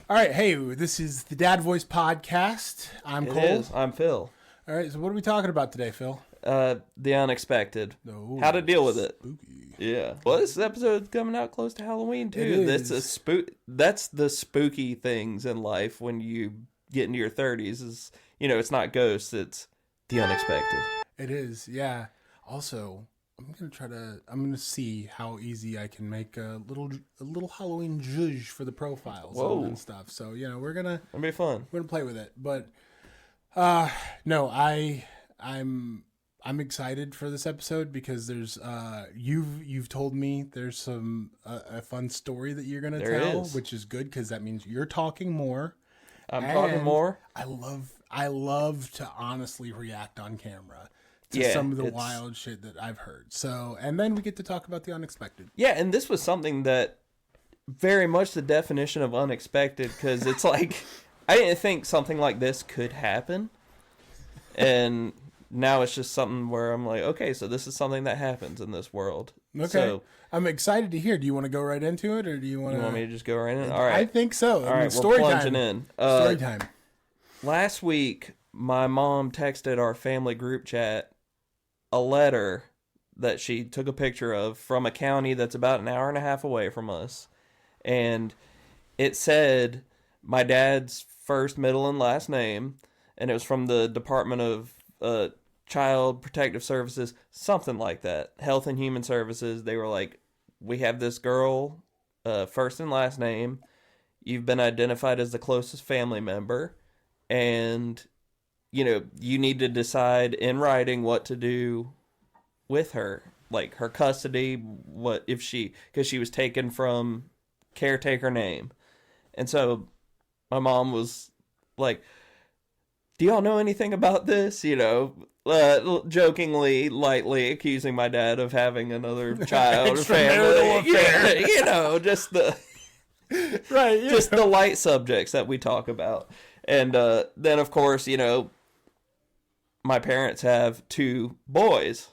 All right, hey, this is the Dad Voice Podcast. I'm Cole. It is. I'm Phil. All right, so what are we talking about today, Phil? The unexpected. Oh, how to deal with it. Spooky. Yeah. Well, this episode's coming out close to Halloween too. It That's is. That's the spooky things in life when you get into your 30s. Is it's not ghosts. It's the unexpected. It is, yeah. Also, I'm gonna see how easy I can make a little Halloween zhuzh for the profiles Whoa. and stuff. So we're gonna It'll be fun. play with it. But no, I'm excited for this episode because there's you've told me there's some a fun story that you're gonna tell, which is good because that means you're talking more. I'm talking more. I love to honestly react on camera to some of the wild shit that I've heard. So, and then we get to talk about the unexpected. Yeah, and this was something that very much the definition of unexpected, because it's like I didn't think something like this could happen, and now it's just something where I'm like, okay, so this is something that happens in this world. Okay, so, I'm excited to hear. Do you want to go right into it, or do you want me to just go right in? All right, I think so. All right, story we're plunging time. in. Story time. Last week, my mom texted our family group chat a letter that she took a picture of from a county that's about an hour and a half away from us. And it said my dad's first, middle, and last name. And it was from the Department of Child Protective Services, something like that. Health and Human Services. They were like, we have this girl, first and last name. You've been identified as the closest family member. And you need to decide in writing what to do with her, like her custody, because she was taken from caretaker name. And so my mom was like, do y'all know anything about this? Jokingly, lightly accusing my dad of having another child or family. Yeah, just the right, just the light subjects that we talk about. And then, of course, my parents have two boys,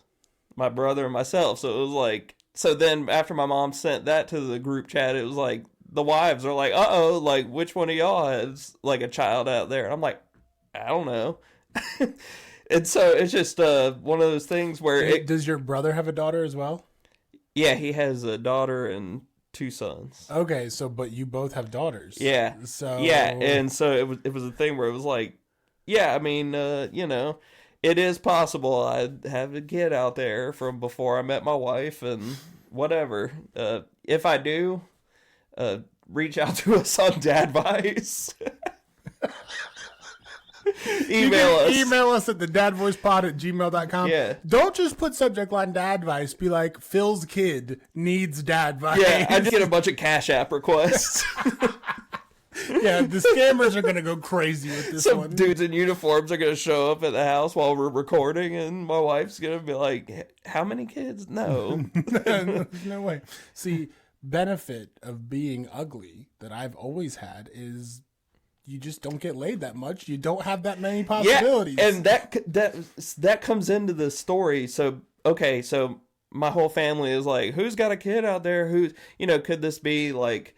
my brother and myself. So it was like, so then after my mom sent that to the group chat, it was like, the wives are like, uh-oh, like, which one of y'all has, like, a child out there? And I'm like, I don't know. And so it's just one of those things where... Does your brother have a daughter as well? Yeah, he has a daughter and two sons. Okay, but you both have daughters. Yeah. So yeah, and so it was a thing where it was like, yeah, I mean, it is possible I have a kid out there from before I met my wife and whatever. If I do, reach out to us on Dadvice. Email us at thedadvoicepod@gmail.com. Yeah. Don't just put subject line dadvice. Be like, Phil's kid needs dadvice. Yeah, I just get a bunch of Cash App requests. Yeah, the scammers are going to go crazy with this Some one. dudes in uniforms are going to show up at the house while we're recording, and my wife's going to be like, how many kids? No. No way. See, benefit of being ugly that I've always had is you just don't get laid that much. You don't have that many possibilities. Yeah, and that comes into the story. So, okay, so my whole family is like, who's got a kid out there? Could this be like...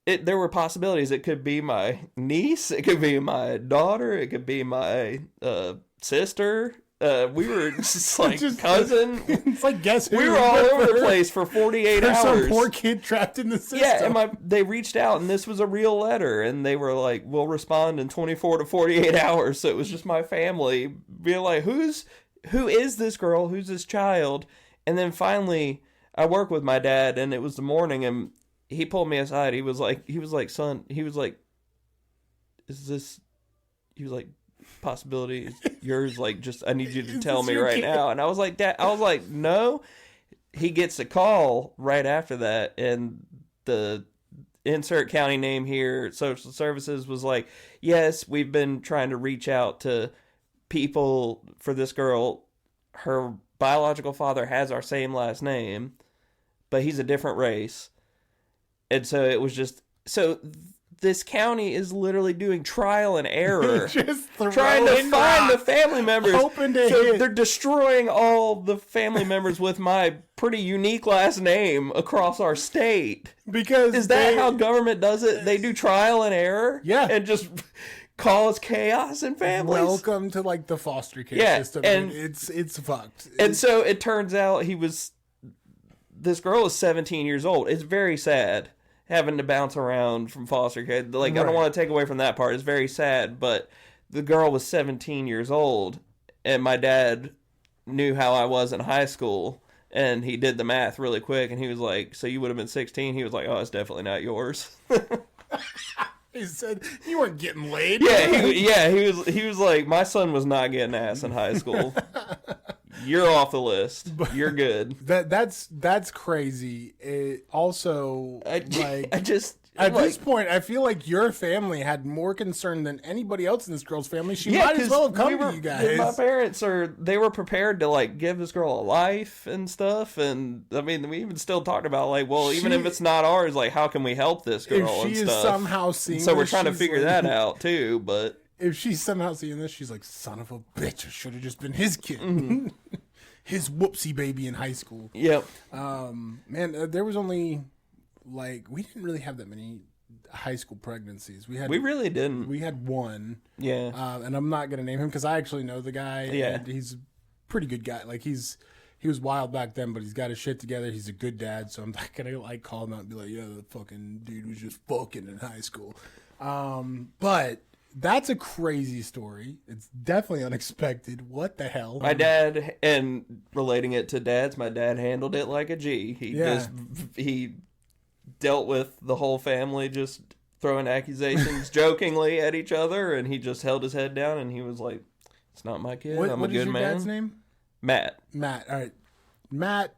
there were possibilities. It could be my niece. It could be my daughter. It could be my sister. We were just like cousin. It's like Guess Who. We were all over the place for 48 hours. Some poor kid trapped in the system. Yeah, and they reached out, and this was a real letter, and they were like, we'll respond in 24 to 48 hours. So it was just my family being like, who is this girl? Who's this child? And then finally, I work with my dad, and it was the morning, and he pulled me aside. He was like, son, is this, possibility is yours? Like, just, I need you to tell me right now. And I was like, Dad, no. He gets a call right after that, and the insert county name here, social services, was like, yes, we've been trying to reach out to people for this girl. Her biological father has our same last name, but he's a different race. And so it was just, so this county is literally doing trial and error, Just trying to find the family members. Hoping to so hit. they're destroying all the family members with my pretty unique last name across our state. Because is that how government does it? They do trial and error? Yeah. And just cause chaos in families? Welcome to like the foster care system. And it's fucked. And so it turns out this girl is 17 years old. It's very sad having to bounce around from foster care. Like, right. I don't want to take away from that part. It's very sad, but the girl was 17 years old, and my dad knew how I was in high school, and he did the math really quick, and he was like, so you would have been 16? He was like, oh, it's definitely not yours. He said, you weren't getting laid. He was like, my son was not getting ass in high school. You're off the list. But you're good. That's crazy. It also, at this point, I feel like your family had more concern than anybody else in this girl's family. She might as well have come to you guys. My parents they were prepared to like give this girl a life and stuff. And I mean, we even still talked about like, well, even if it's not ours, like, how can we help this girl? If she and is stuff. somehow seeing so we're trying to figure that out too. But if she's somehow seeing this, she's like, son of a bitch, I should have just been his kid. Mm-hmm. His whoopsie baby in high school. Yep. Man, there was only like, we didn't really have that many high school pregnancies. We really didn't. We had one. Yeah. And I'm not gonna name him because I actually know the guy. Yeah. And he's a pretty good guy. Like he was wild back then, but he's got his shit together. He's a good dad, so I'm not gonna like call him out and be like, yeah, the fucking dude was just fucking in high school. But that's a crazy story. It's definitely unexpected. What the hell? My dad, and relating it to dads, my dad handled it like a G. He dealt with the whole family just throwing accusations jokingly at each other, and he just held his head down and he was like, it's not my kid. I'm a good man. What is your dad's name? Matt. All right. Matt,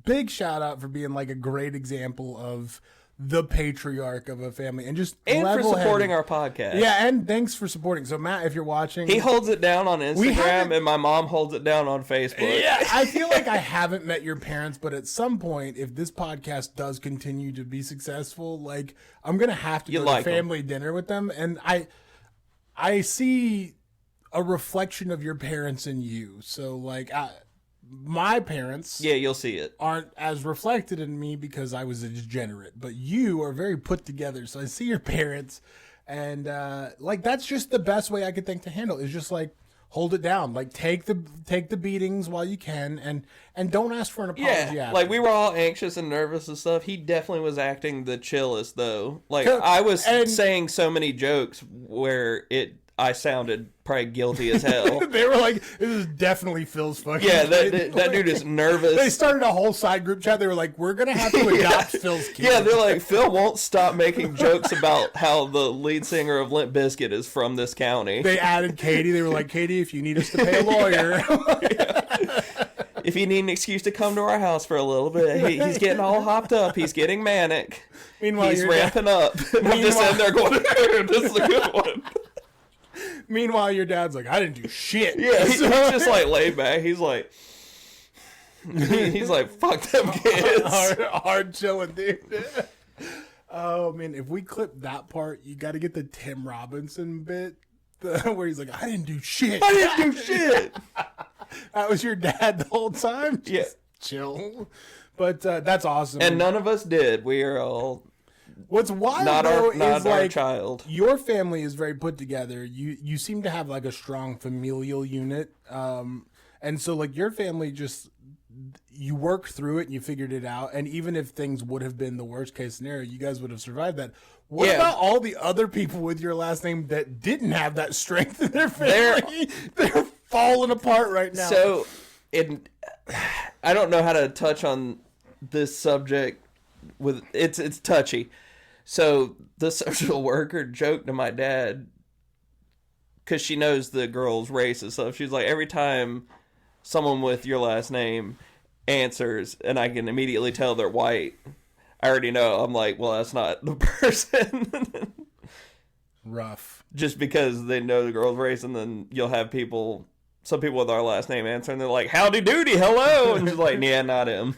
big shout out for being like a great example of the patriarch of a family and for supporting our podcast. Yeah, and thanks for supporting. So Matt, if you're watching, he holds it down on Instagram and my mom holds it down on Facebook. Yeah, I feel like I haven't met your parents, but at some point, if this podcast does continue to be successful, like I'm gonna have to go to family dinner with them, and I see a reflection of your parents in you. So like my parents, you'll see it, aren't as reflected in me because I was a degenerate, but you are very put together. So I see your parents, and like that's just the best way I could think to handle it, is just like hold it down, like take the beatings while you can, and don't ask for an apology. Yeah, like we were all anxious and nervous and stuff. He definitely was acting the chillest though. Like I was saying so many jokes where I sounded probably guilty as hell. They were like, this is definitely Phil's fucking kid. That dude is nervous. They started a whole side group chat. They were like, we're going to have to adopt Phil's kid. Yeah, they're like, Phil won't stop making jokes about how the lead singer of Limp Bizkit is from this county. They added Katie. They were like, Katie, if you need us to pay a lawyer. If you need an excuse to come to our house for a little bit, he's getting all hopped up. He's getting manic. Meanwhile, he's ramping up. I'm just sitting there going, this is a good one. Meanwhile, your dad's like, I didn't do shit. Yeah, he's just like laid back. He's like, fuck them kids. Hard chilling, dude. Oh man, if we clip that part, you got to get the Tim Robinson bit where he's like, I didn't do shit. That was your dad the whole time. Just chill. But that's awesome. And none of us did. We are all. What's wild not is our like child. Your family is very put together. You seem to have like a strong familial unit, and so like your family just you work through it and you figured it out. And even if things would have been the worst case scenario, you guys would have survived that. What about all the other people with your last name that didn't have that strength in their family? They're falling apart right now. So, I don't know how to touch on this subject. It's touchy. So the social worker joked to my dad because she knows the girl's race and stuff. She's like, every time someone with your last name answers and I can immediately tell they're white, I already know. I'm like, well, that's not the person. Rough. Just because they know the girl's race, and then you'll have some people with our last name answer, and they're like, howdy doody, hello. And she's like, yeah, not him.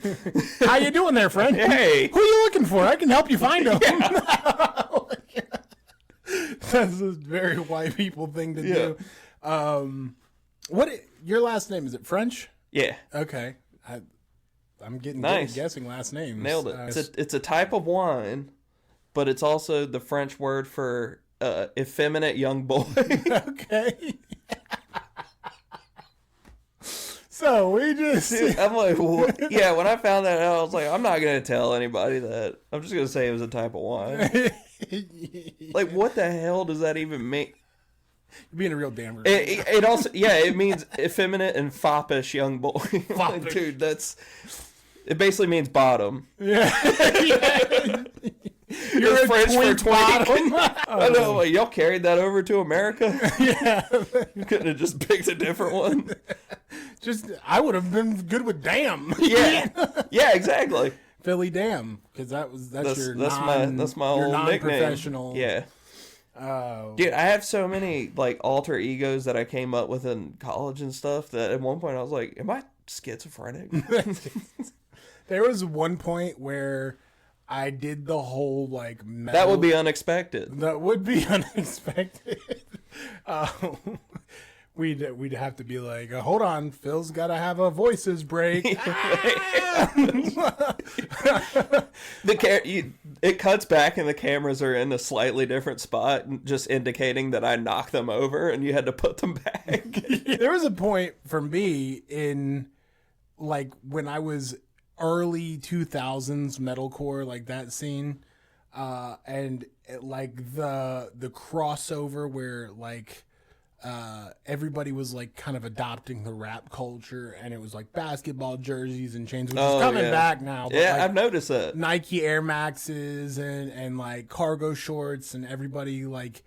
How you doing there, friend? Hey. Who are you looking for? I can help you find him. Yeah. That's a very white people thing to do. Your last name, is it French? Yeah. Okay. I'm getting good Nice. at guessing last names. Nailed it. It's a type of wine, but it's also the French word for effeminate young boy. Okay. So we just... Dude, I'm like, what? Yeah, when I found that out, I was like, I'm not going to tell anybody that. I'm just going to say it was a type of wine. Like, what the hell does that even mean? You're being a real dammer. It also, yeah, it means effeminate and foppish young boy. Like, dude, it basically means bottom. Yeah. You're a French for twink. Bottom. I know, like, y'all carried that over to America? Yeah. You couldn't have just picked a different one. I would have been good with damn. Yeah. Yeah, exactly. Philly Dam, because that's your my old nickname. Professional. Yeah. Dude, I have so many like alter egos that I came up with in college and stuff that at one point I was like, am I schizophrenic? There was one point where I did the whole like metal. That would be unexpected. That would be unexpected. We'd have to be like, hold on, Phil's got to have a voices break. It cuts back and the cameras are in a slightly different spot, just indicating that I knocked them over and you had to put them back. There was a point for me in like when I was early 2000s metalcore, like that scene, and like the crossover where like everybody was like kind of adopting the rap culture, and it was like basketball jerseys and chains, which is coming back now. But yeah, like, I've noticed that. Nike Air Maxes and like cargo shorts, and everybody like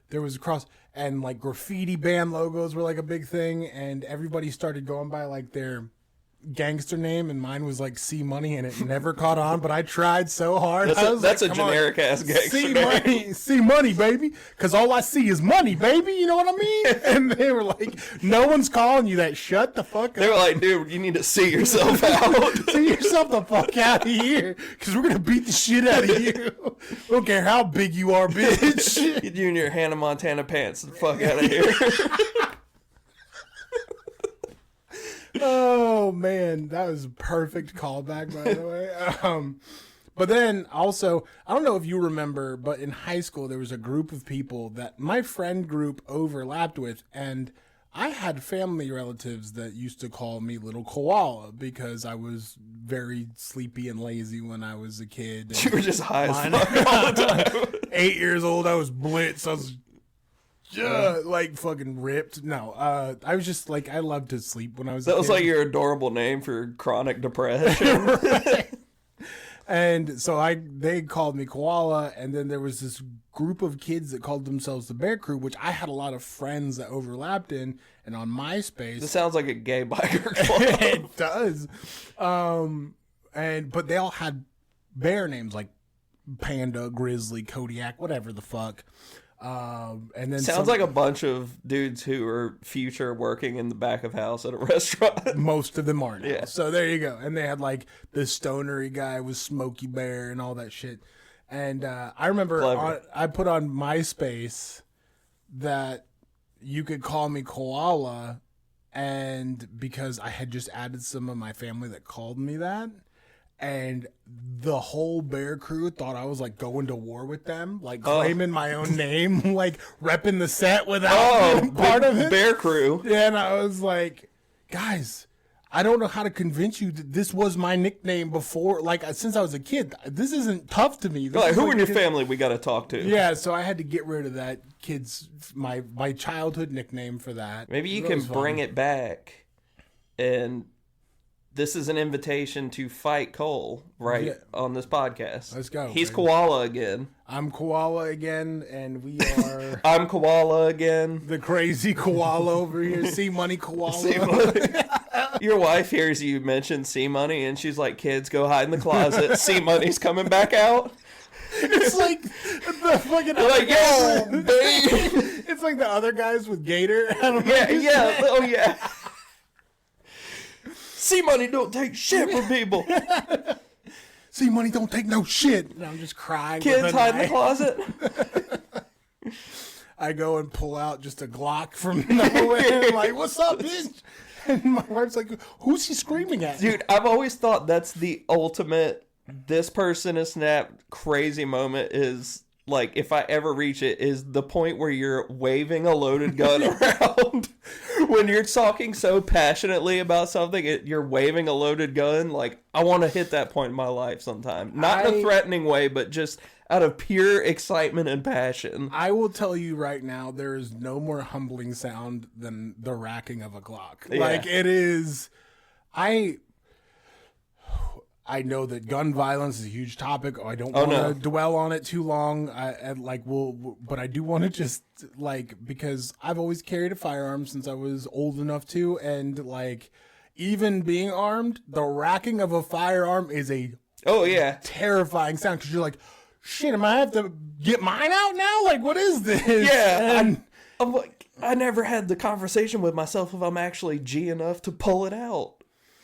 there was a cross, and like graffiti band logos were like a big thing, and everybody started going by like their gangster name, and mine was like C Money, and it never caught on, but I tried so hard. That's a generic ass gangster name. C Money, baby, because all I see is money, baby. You know what I mean? And they were like, no one's calling you that. Shut the fuck up. They were like, dude, you need to see yourself out. See yourself the fuck out of here, because we're gonna beat the shit out of you. We don't care how big you are, bitch. You and your Hannah Montana pants, the fuck out of here. Oh man, that was a perfect callback, by the way. But then also, I don't know if you remember, but in high school there was a group of people that my friend group overlapped with, and I had family relatives that used to call me Little Koala because I was very sleepy and lazy when I was a kid. You were just high as fuck all the time. 8 years old, I was blitzed. I was like fucking ripped. No, I was just like, I loved to sleep when I was a kid. That was like your adorable name for chronic depression. Right. And so they called me Koala, and then there was this group of kids that called themselves the Bear Crew, which I had a lot of friends that overlapped in, and on MySpace. This sounds like a gay biker club. It does. But they all had bear names like Panda, Grizzly, Kodiak, whatever the fuck. And then sounds like a bunch of dudes who are future working in the back of house at a restaurant. Most of them are now. Yeah. So there you go. And they had like the stonery guy with Smokey Bear and all that shit. And I remember I put on MySpace that you could call me Koala, and because I had just added some of my family that called me that. And the whole Bear Crew thought I was like going to war with them, like claiming my own name, like repping the set without being part of it. Bear Crew. Yeah, and I was like, guys, I don't know how to convince you that this was my nickname before. Like since I was a kid, this isn't tough to me. Like, who in your family we got to talk to? Yeah, so I had to get rid of that kid's my childhood nickname for that. Maybe you can bring it back, and this is an invitation to fight Cole, right, on this podcast. Let's go. He's Koala again. I'm Koala again, and we are... I'm Koala again. The crazy koala over here. C-Money Koala. C-Money. Your wife hears you mention C-Money, and she's like, kids, go hide in the closet. C-Money's coming back out. It's like the fucking... They're like, yo, babe. It's like the other guys with Gator. Yeah. Oh, yeah. C-Money don't take shit from people. C-Money don't take no shit. And I'm just crying. Kids hide in the closet. I go and pull out just a Glock from nowhere. Like, what's up, bitch? And my wife's like, who's he screaming at? Dude, I've always thought that's the ultimate this person is snapped crazy moment is, like, if I ever reach it, is the point where you're waving a loaded gun around. When you're talking so passionately about something, you're waving a loaded gun. Like, I want to hit that point in my life sometime. Not in a threatening way, but just out of pure excitement and passion. I will tell you right now, there is no more humbling sound than the racking of a Glock. Yeah. Like, it is... I know that gun violence is a huge topic. I don't want to dwell on it too long. But I do want to just, like, because I've always carried a firearm since I was old enough to, and, like, even being armed, the racking of a firearm is a terrifying sound, because you're like, shit, am I have to get mine out now? Like, what is this? Yeah, I'm like, I never had the conversation with myself if I'm actually G enough to pull it out.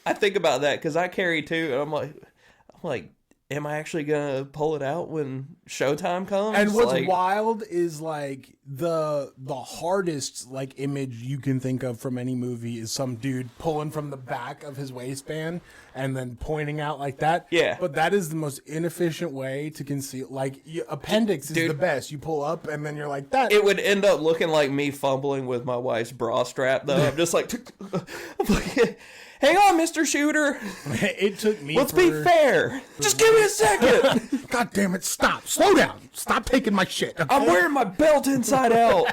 I think about that because I carry two, and I'm like, am I actually gonna pull it out when showtime comes? And what's wild is, like, the hardest, like, image you can think of from any movie is some dude pulling from the back of his waistband and then pointing out like that. Yeah. But that is the most inefficient way to conceal. Like, appendix is the best. You pull up and then you're like that. It would end up looking like me fumbling with my wife's bra strap, though. I'm just like, hang on, Mr. Shooter. It took me. Let's be fair. Just give me a second. God damn it! Stop! Slow down! Stop taking my shit. Okay? I'm wearing my belt inside out.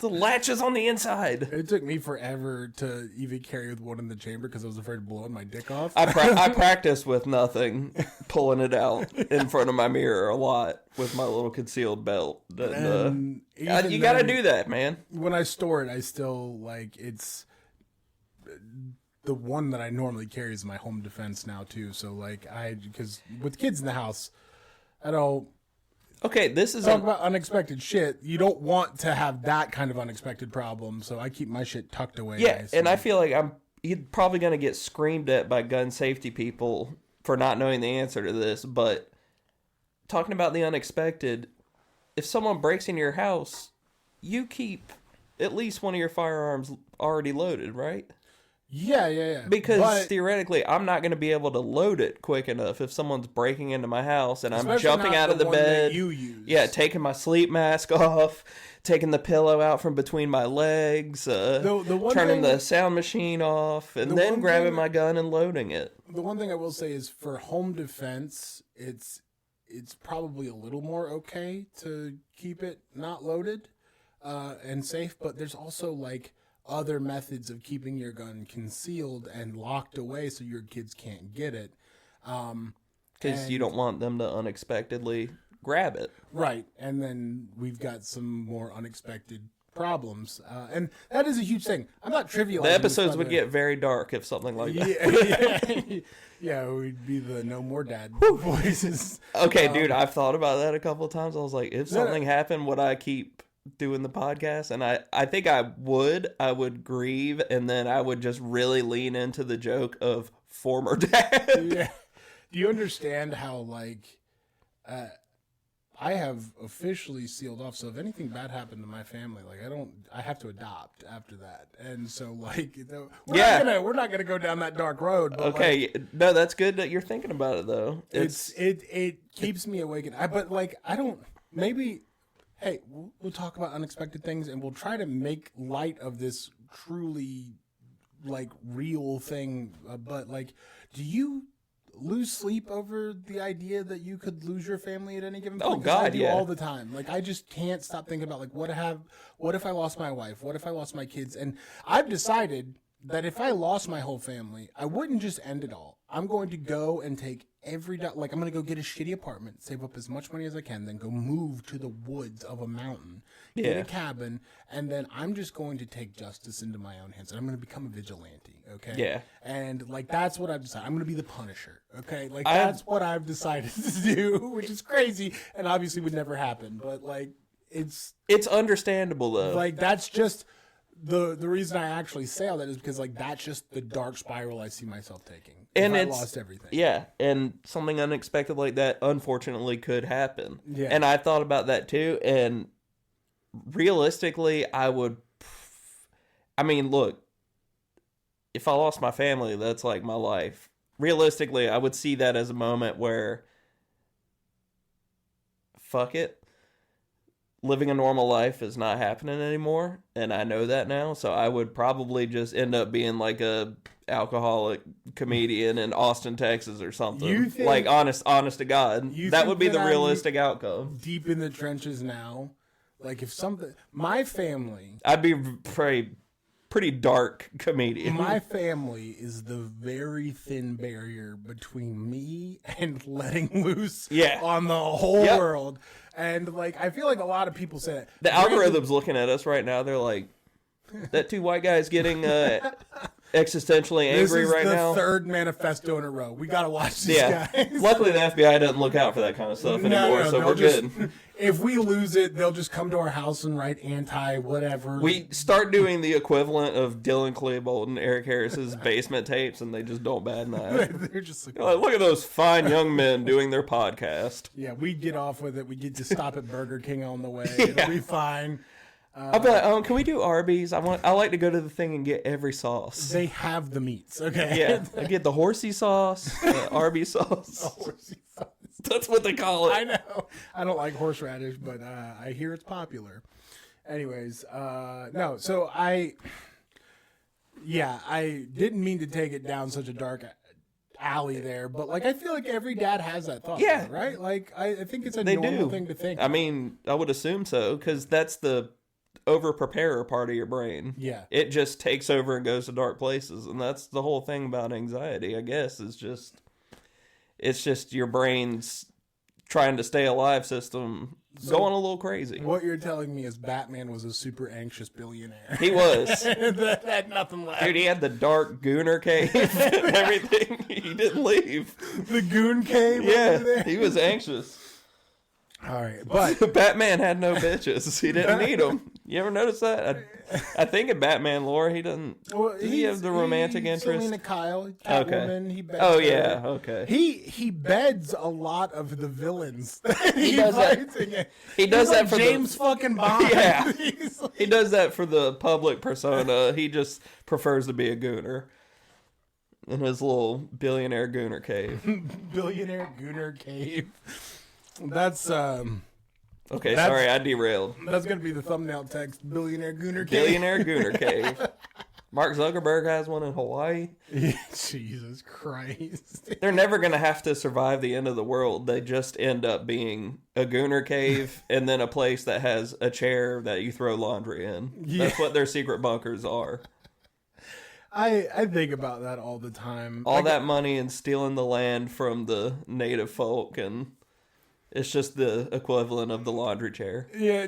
The latch is on the inside. It took me forever to even carry with one in the chamber because I was afraid of blowing my dick off. I practiced with nothing, pulling it out in front of my mirror a lot with my little concealed belt. And, you got to do that, man. When I store it, I still, like, it's... The one that I normally carry is my home defense now too. So, like, because with kids in the house, I don't. Okay, this is talk about unexpected shit. You don't want to have that kind of unexpected problem. So I keep my shit tucked away. Yeah, nice and I feel like you're probably gonna get screamed at by gun safety people for not knowing the answer to this. But talking about the unexpected, if someone breaks into your house, you keep at least one of your firearms already loaded, right? Yeah. Because theoretically, I'm not going to be able to load it quick enough if someone's breaking into my house and I'm jumping out of the bed. You use. Yeah, taking my sleep mask off, taking the pillow out from between my legs, turning the sound machine off, and then grabbing my gun and loading it. The one thing I will say is for home defense, it's probably a little more okay to keep it not loaded and safe, but there's also, like, other methods of keeping your gun concealed and locked away so your kids can't get it. Because you don't want them to unexpectedly grab it. Right. And then we've got some more unexpected problems. And that is a huge thing. I'm not trivializing. The episodes would get very dark if something like that. Yeah, we'd be the no more dad voices. Okay, dude, I've thought about that a couple of times. I was like, if something happened, would I keep doing the podcast? And I think I would grieve, and then I would just really lean into the joke of former dad. Yeah. Do you understand how, like, I have officially sealed off, so if anything bad happened to my family, like, I have to adopt after that. And so, like, we're not gonna go down that dark road. But, okay, like, no, that's good that you're thinking about it, though. It keeps me awake. But, like, hey, we'll talk about unexpected things, and we'll try to make light of this truly, like, real thing. But, like, do you lose sleep over the idea that you could lose your family at any given point? Oh, God, I do all the time. Like, I just can't stop thinking about, like, what if I lost my wife? What if I lost my kids? And I've decided that if I lost my whole family, I wouldn't just end it all. I'm going to go and take I'm going to go get a shitty apartment, save up as much money as I can, then go move to the woods of a mountain, get a cabin, and then I'm just going to take justice into my own hands, and I'm going to become a vigilante, okay? Yeah. And, like, that's what I've decided. I'm going to be the Punisher, okay? Like, that's what I've decided to do, which is crazy, and obviously would never happen, but, like, it's understandable, though. Like, that's just... The reason I actually say all that is because, like, that's just the dark spiral I see myself taking. And I lost everything. Yeah, and something unexpected like that, unfortunately, could happen. Yeah. And I thought about that, too, and realistically, I mean, look, if I lost my family, that's like my life. Realistically, I would see that as a moment where, fuck it, living a normal life is not happening anymore, and I know that now, so I would probably just end up being like a alcoholic comedian in Austin, Texas or something. You think, like, honest to God. That would be the realistic outcome. Deep in the trenches now, like if something, my family... I'd be pretty dark comedian. My family is the very thin barrier between me and letting loose on the whole world. And like, I feel like a lot of people say that. The algorithm's looking at us right now. They're like, that two white guys getting existentially angry right now. This is the third manifesto in a row. We got to watch these guys. Luckily, the FBI doesn't look out for that kind of stuff anymore, so we're good. If we lose it, they'll just come to our house and write anti-whatever. We start doing the equivalent of Dylan Klebold and Eric Harris's basement tapes, and they just don't bat an eye. They're just like, look at those fine young men doing their podcast. Yeah, we get off with it. We get to stop at Burger King on the way. It'll be fine. I'll be like, can we do Arby's? I like to go to the thing and get every sauce. They have the meats, okay? Yeah, I get the horsey sauce, the Arby's sauce. The horsey sauce. That's what they call it. I know. I don't like horseradish, but I hear it's popular. Anyways, no. So I didn't mean to take it down such a dark alley there, but like I feel like every dad has that thought. Yeah, right. Like I think it's a normal thing to think. I mean, I would assume so because that's the over-preparer part of your brain. Yeah. It just takes over and goes to dark places. And that's the whole thing about anxiety, I guess, it's just your brain's trying to stay alive system going a little crazy. What you're telling me is Batman was a super anxious billionaire. He was. That had nothing left. Dude, he had the dark gooner cave and everything. He didn't leave. The goon cave? Yeah, he was anxious. All right, but Batman had no bitches. He didn't need them. You ever notice that? I think in Batman lore, he doesn't. Well, he have the romantic interest. Selena Kyle, Catwoman. Okay. He beds oh her. Yeah, okay. He beds a lot of the villains. He does that. He does that for James fucking Bond. Yeah, he does that for the public persona. He just prefers to be a gooner in his little billionaire gooner cave. Billionaire gooner cave. That's okay, sorry, I derailed. That's gonna be the thumbnail text. Billionaire Gooner Cave. Billionaire Gooner Cave. Mark Zuckerberg has one in Hawaii. Jesus Christ. They're never gonna have to survive the end of the world. They just end up being a Gooner Cave and then a place that has a chair that you throw laundry in. Yeah. That's what their secret bunkers are. I think about that all the time. All that money and stealing the land from the native folk, and it's just the equivalent of the laundry chair. Yeah,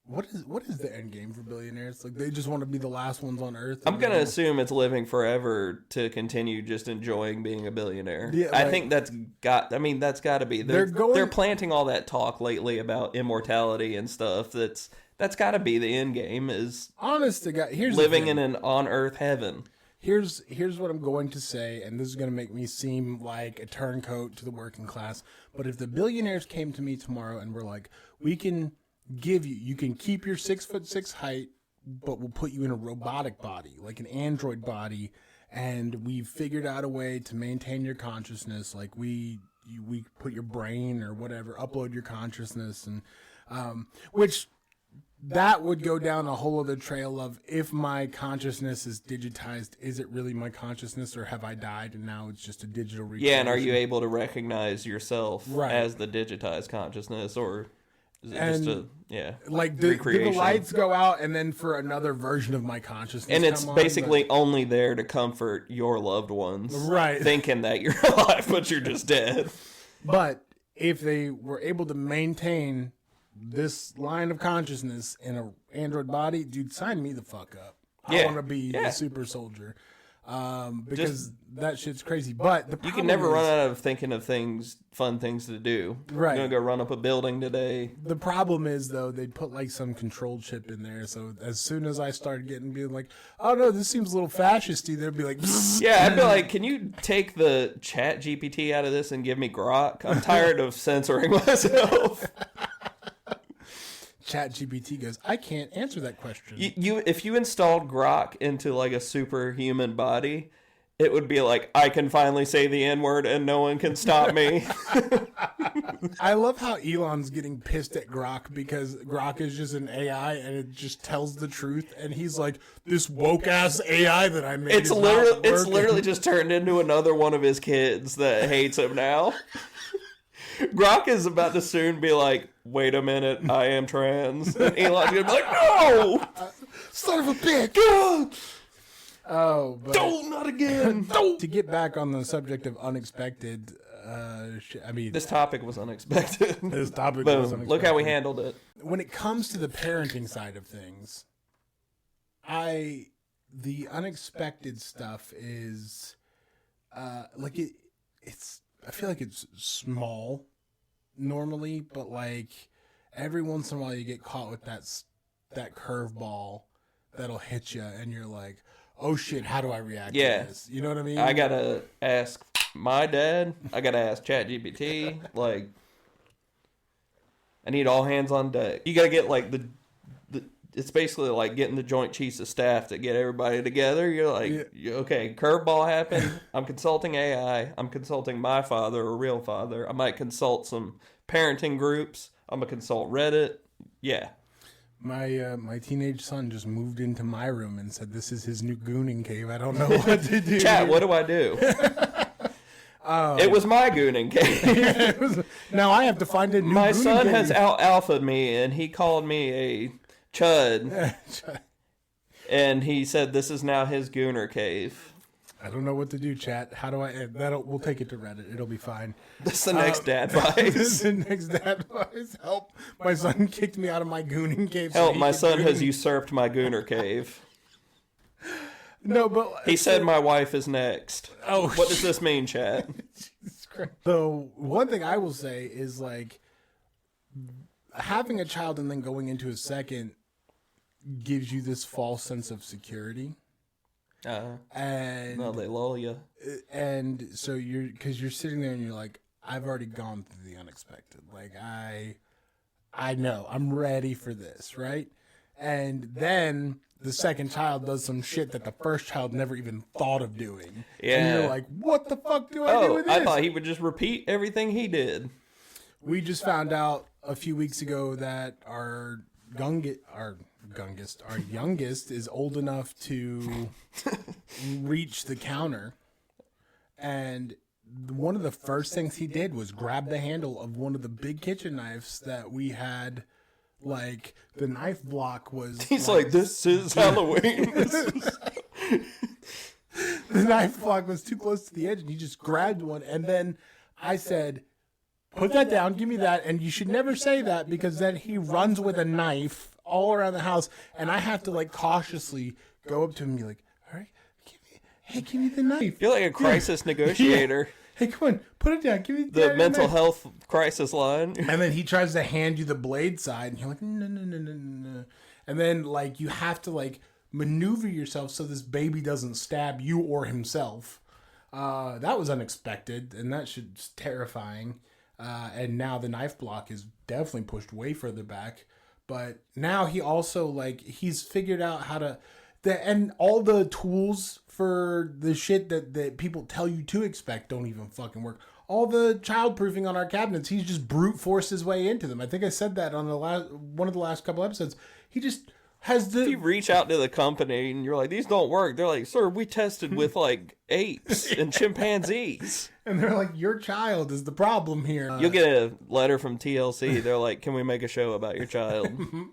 what is the end game for billionaires? Like they just want to be the last ones on Earth. I'm gonna assume it's living forever to continue just enjoying being a billionaire. Yeah, I think that's got to be. They're planting all that talk lately about immortality and stuff. That's got to be the end game. Is honest to God, here's living in an on Earth heaven. Here's what I'm going to say, and this is going to make me seem like a turncoat to the working class. But if the billionaires came to me tomorrow and were like, we can give you can keep your 6'6" height, but we'll put you in a robotic body, like an android body, and we've figured out a way to maintain your consciousness, like we put your brain or whatever, upload your consciousness, and which that would go down a whole other trail of, if my consciousness is digitized, is it really my consciousness, or have I died and now it's just a digital recreation? Yeah, and are you able to recognize yourself as the digitized consciousness, or is it just like do the lights go out and then for another version of my consciousness? And it's basically only there to comfort your loved ones, right? Thinking that you're alive, but you're just dead. But if they were able to maintain this line of consciousness in an android body, dude, sign me the fuck up. I want to be a super soldier, because that shit's crazy. But you can never run out of thinking of fun things to do. Right, I'm gonna go run up a building today. The problem is though, they put like some control chip in there, so as soon as I started being like, oh no, this seems a little fascisty, they'd be like, yeah, I'd be like, can you take the Chat GPT out of this and give me Grok? I'm tired of censoring myself. ChatGPT goes, I can't answer that question. You if you installed Grok into like a superhuman body, it would be like, I can finally say the N-word and no one can stop me. I love how Elon's getting pissed at Grok because Grok is just an AI and it just tells the truth. And he's like, this woke-ass AI that I made It's literally just turned into another one of his kids that hates him now. Grok is about to soon be like, wait a minute, I am trans. And Elon's going to be like, no! Son of a bitch! Oh, but Don't, not again. Don't. To get back on the subject of unexpected, I mean, This topic was unexpected. this topic Boom. was unexpected. Look how we handled it. When it comes to the parenting side of things, the unexpected stuff is, like it's. I feel like it's small normally, but like every once in a while you get caught with that curveball that'll hit you, and you're like, oh shit, how do I react to this? You know what I mean? I gotta ask my dad. I gotta ask ChatGPT. Like, I need all hands on deck. You gotta get like the it's basically like getting the Joint Chiefs of Staff to get everybody together. You're like, okay, curveball happened. I'm consulting AI. I'm consulting my father, a real father. I might consult some parenting groups. I'm gonna consult Reddit. Yeah. My teenage son just moved into my room and said this is his new gooning cave. I don't know what to do. Chat, what do I do? It was my gooning cave. Now I have to find a new My gooning son cave. has out-alphaed me, and he called me a chud. And he said this is now his gooner cave. I don't know what to do, chat. How do I? We'll take it to Reddit. It'll be fine. This is the next dad advice. This is the next dad advice. Help! My son kicked me out of my gooning cave. Help! My son has usurped my gooner cave. No, but he said my wife is next. Oh, what does this mean, chat? Jesus Christ. So one thing I will say is like having a child and then going into a second gives you this false sense of security. And no, they lull you. And so you're sitting there and you're like, I've already gone through the unexpected. Like I know I'm ready for this, right? And then the second child does some shit that the first child never even thought of doing. Yeah. And you're like, what the fuck do I do with this? I thought he would just repeat everything he did. We just found out a few weeks ago that our youngest is old enough to reach the counter, and one of the first things he did was grab the handle of one of the big kitchen knives that we had. Like the knife block was he's like this is Halloween. The knife block was too close to the edge and he just grabbed one, and then I said, put that down, give me that. And you should never say that because then he runs with a knife all around the house, and I have to like cautiously go up to him and be like, all right, give me the knife. You're like a crisis negotiator. Yeah. Hey, come on, put it down. Give me the mental health crisis line. And then he tries to hand you the blade side, and you're like, no. And then like you have to like maneuver yourself so this baby doesn't stab you or himself. That was unexpected, and that shit's terrifying. And now the knife block is definitely pushed way further back. But now he also like he's figured out how to, and all the tools for the shit that people tell you to expect don't even fucking work. All the childproofing on our cabinets, he's just brute forced his way into them. I think I said that on one of the last couple episodes. He just has the. If you reach out to the company and you're like, these don't work, they're like, sir, we tested with like apes and chimpanzees. And they're like, your child is the problem here. You'll get a letter from TLC. They're like, can we make a show about your child?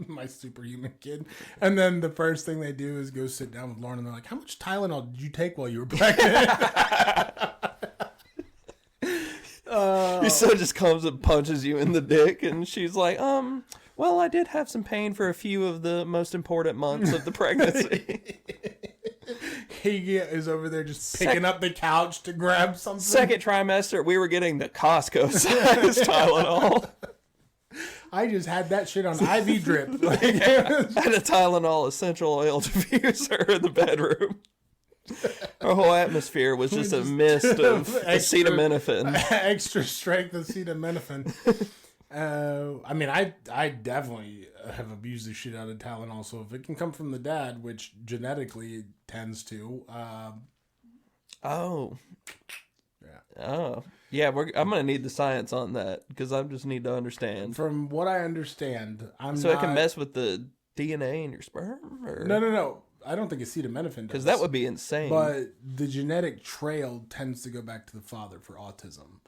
My superhuman kid. And then the first thing they do is go sit down with Lauren, and they're like, how much Tylenol did you take while you were pregnant? Your son just comes and punches you in the dick, and she's like, well, I did have some pain for a few of the most important months of the pregnancy. He is over there just picking up the couch to grab something. Second trimester, we were getting the Costco size Tylenol. I just had that shit on IV drip. I had a Tylenol essential oil diffuser in the bedroom. Our whole atmosphere was just a mist of acetaminophen. Extra strength acetaminophen. I mean, I definitely have abused the shit out of Tylenol. So if it can come from the dad, which genetically it tends to, Oh. yeah. Oh. Yeah, I'm going to need the science on that because I just need to understand. From what I understand, it can mess with the DNA in your sperm? Or... No. I don't think acetaminophen does. Because that would be insane. But the genetic trail tends to go back to the father for autism.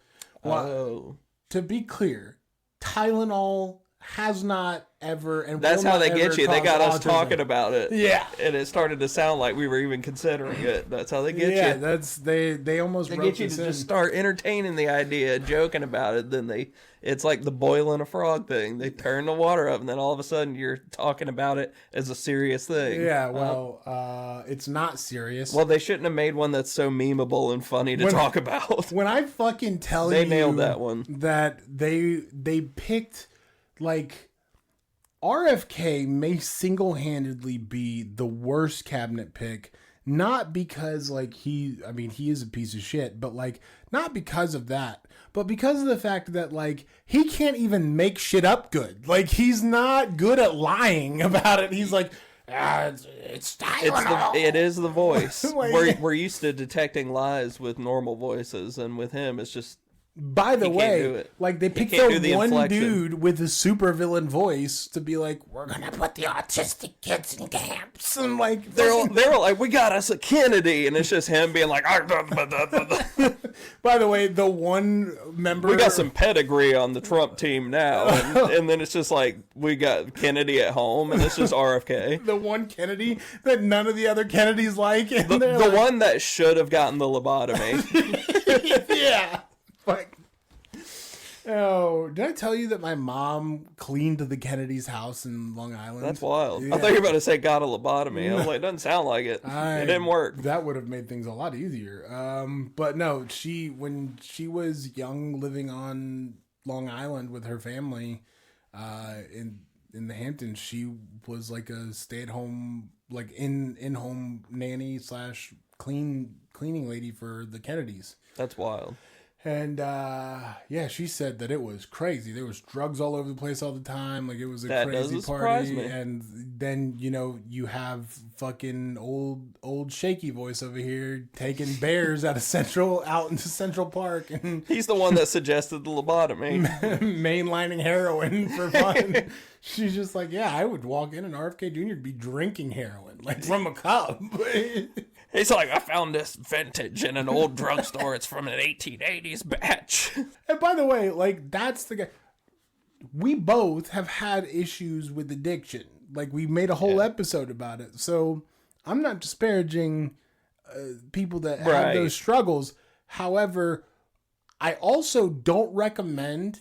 Well, to be clear, Tylenol has not ever, and that's how they get you. They got us talking about it. Yeah, and it started to sound like we were even considering it. That's how they get you. Yeah, they almost get you to just start entertaining the idea, joking about it. Then it's like the boiling a frog thing. They turn the water up, and then all of a sudden you're talking about it as a serious thing. Yeah, well, it's not serious. Well, they shouldn't have made one that's so memeable and funny to talk about. When I fucking tell you, they nailed that one. That they picked. Like, RFK may single-handedly be the worst cabinet pick, not because, like, he is a piece of shit, but, like, not because of that, but because of the fact that, like, he can't even make shit up good. Like, he's not good at lying about it. He's like, it's Tylenol. It is the voice. We're used to detecting lies with normal voices, and with him, it's just... By the way, like they picked the one dude with a supervillain voice to be like, we're gonna put the autistic kids in camps, and like they were like, we got us a Kennedy, and it's just him being like, by the way, the one member, we got some pedigree on the Trump team now, and then it's just like we got Kennedy at home, and it's just RFK, the one Kennedy that none of the other Kennedys like, and the one that should have gotten the lobotomy. Yeah. Like, oh, did I tell you that my mom cleaned the Kennedy's house in Long Island? That's wild. Yeah. I thought you were about to say got a lobotomy. I was like, it doesn't sound like it. It didn't work. That would have made things a lot easier. But no, when she was young, living on Long Island with her family, in the Hamptons, she was like a stay-at-home, like in-home nanny / cleaning lady for the Kennedys. That's wild. And, yeah, she said that it was crazy. There was drugs all over the place all the time. Like, it was a crazy party. Me. And then, you have fucking old shaky voice over here taking bears out into Central Park. And he's the one that suggested the lobotomy. Mainlining heroin for fun. She's just like, yeah, I would walk in and RFK Jr. would be drinking heroin, like, from a cup. He's like, I found this vintage in an old drugstore. It's from an 1880s batch. And by the way, like, that's the guy. We both have had issues with addiction. Like, we made a whole episode about it. So I'm not disparaging people that have those struggles. However, I also don't recommend,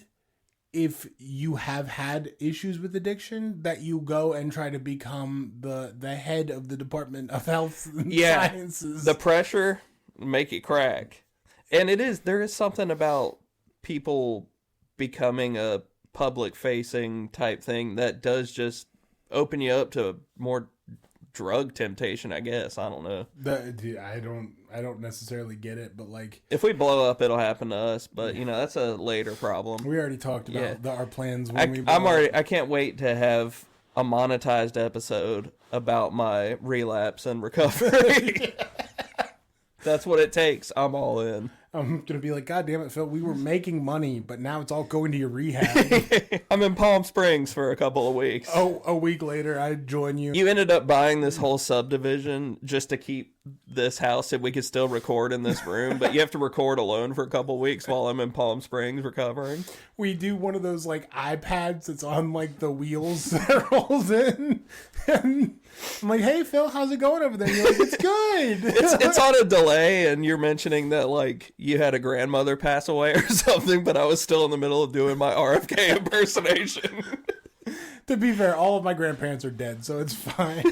if you have had issues with addiction, that you go and try to become the head of the Department of Health and Sciences. The pressure make you crack. And there is something about people becoming a public facing type thing that does just open you up to more drug temptation, I guess. I don't know. I don't necessarily get it, but like, if we blow up, it'll happen to us. But that's a later problem. We already talked about our plans. I can't wait to have a monetized episode about my relapse and recovery. That's what it takes. I'm all in. I'm going to be like, God damn it, Phil, we were making money, but now it's all going to your rehab. I'm in Palm Springs for a couple of weeks. Oh, a week later, I join you. You ended up buying this whole subdivision just to keep this house so we could still record in this room, but you have to record alone for a couple of weeks while I'm in Palm Springs recovering. We do one of those, like, iPads that's on, like, the wheels that rolls in. And I'm like, hey, Phil, how's it going over there? And you're like, it's good. It's on a delay, and you're mentioning that, like, you had a grandmother pass away or something, but I was still in the middle of doing my RFK impersonation. To be fair, all of my grandparents are dead, so it's fine.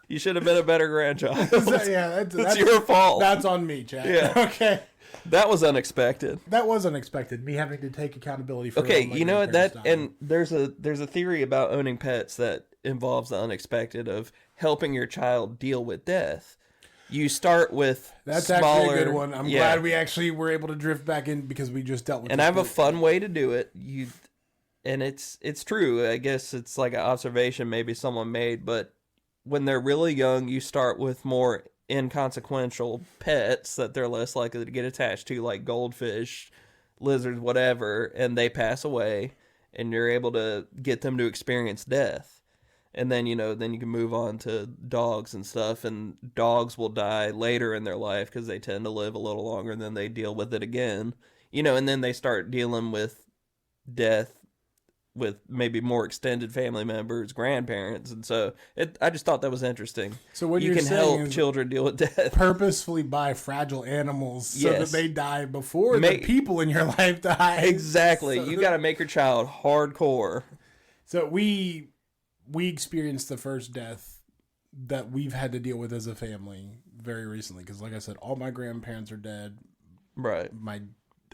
You should have been a better grandchild. That's your fault. That's on me, Chad. Yeah. Okay. That was unexpected. That was unexpected. Me having to take accountability for. Okay, you know what? And there's a theory about owning pets that involves the unexpected of helping your child deal with death. You start with That's smaller, actually a good one. I'm glad we actually were able to drift back in because we just dealt with. And I have a fun way to do it. And it's true. I guess it's like an observation maybe someone made, but when they're really young, you start with more inconsequential pets that they're less likely to get attached to, like goldfish, lizards, whatever, and they pass away, and you're able to get them to experience death. And then, then you can move on to dogs and stuff, and dogs will die later in their life because they tend to live a little longer, and then they deal with it again. And then they start dealing with death with maybe more extended family members, grandparents, and so I just thought that was interesting. So what you can help children deal with death. Purposefully buy fragile animals so that they die before the people in your life die. Exactly. So, you got to make your child hardcore. So we experienced the first death that we've had to deal with as a family very recently because, like I said, all my grandparents are dead. Right.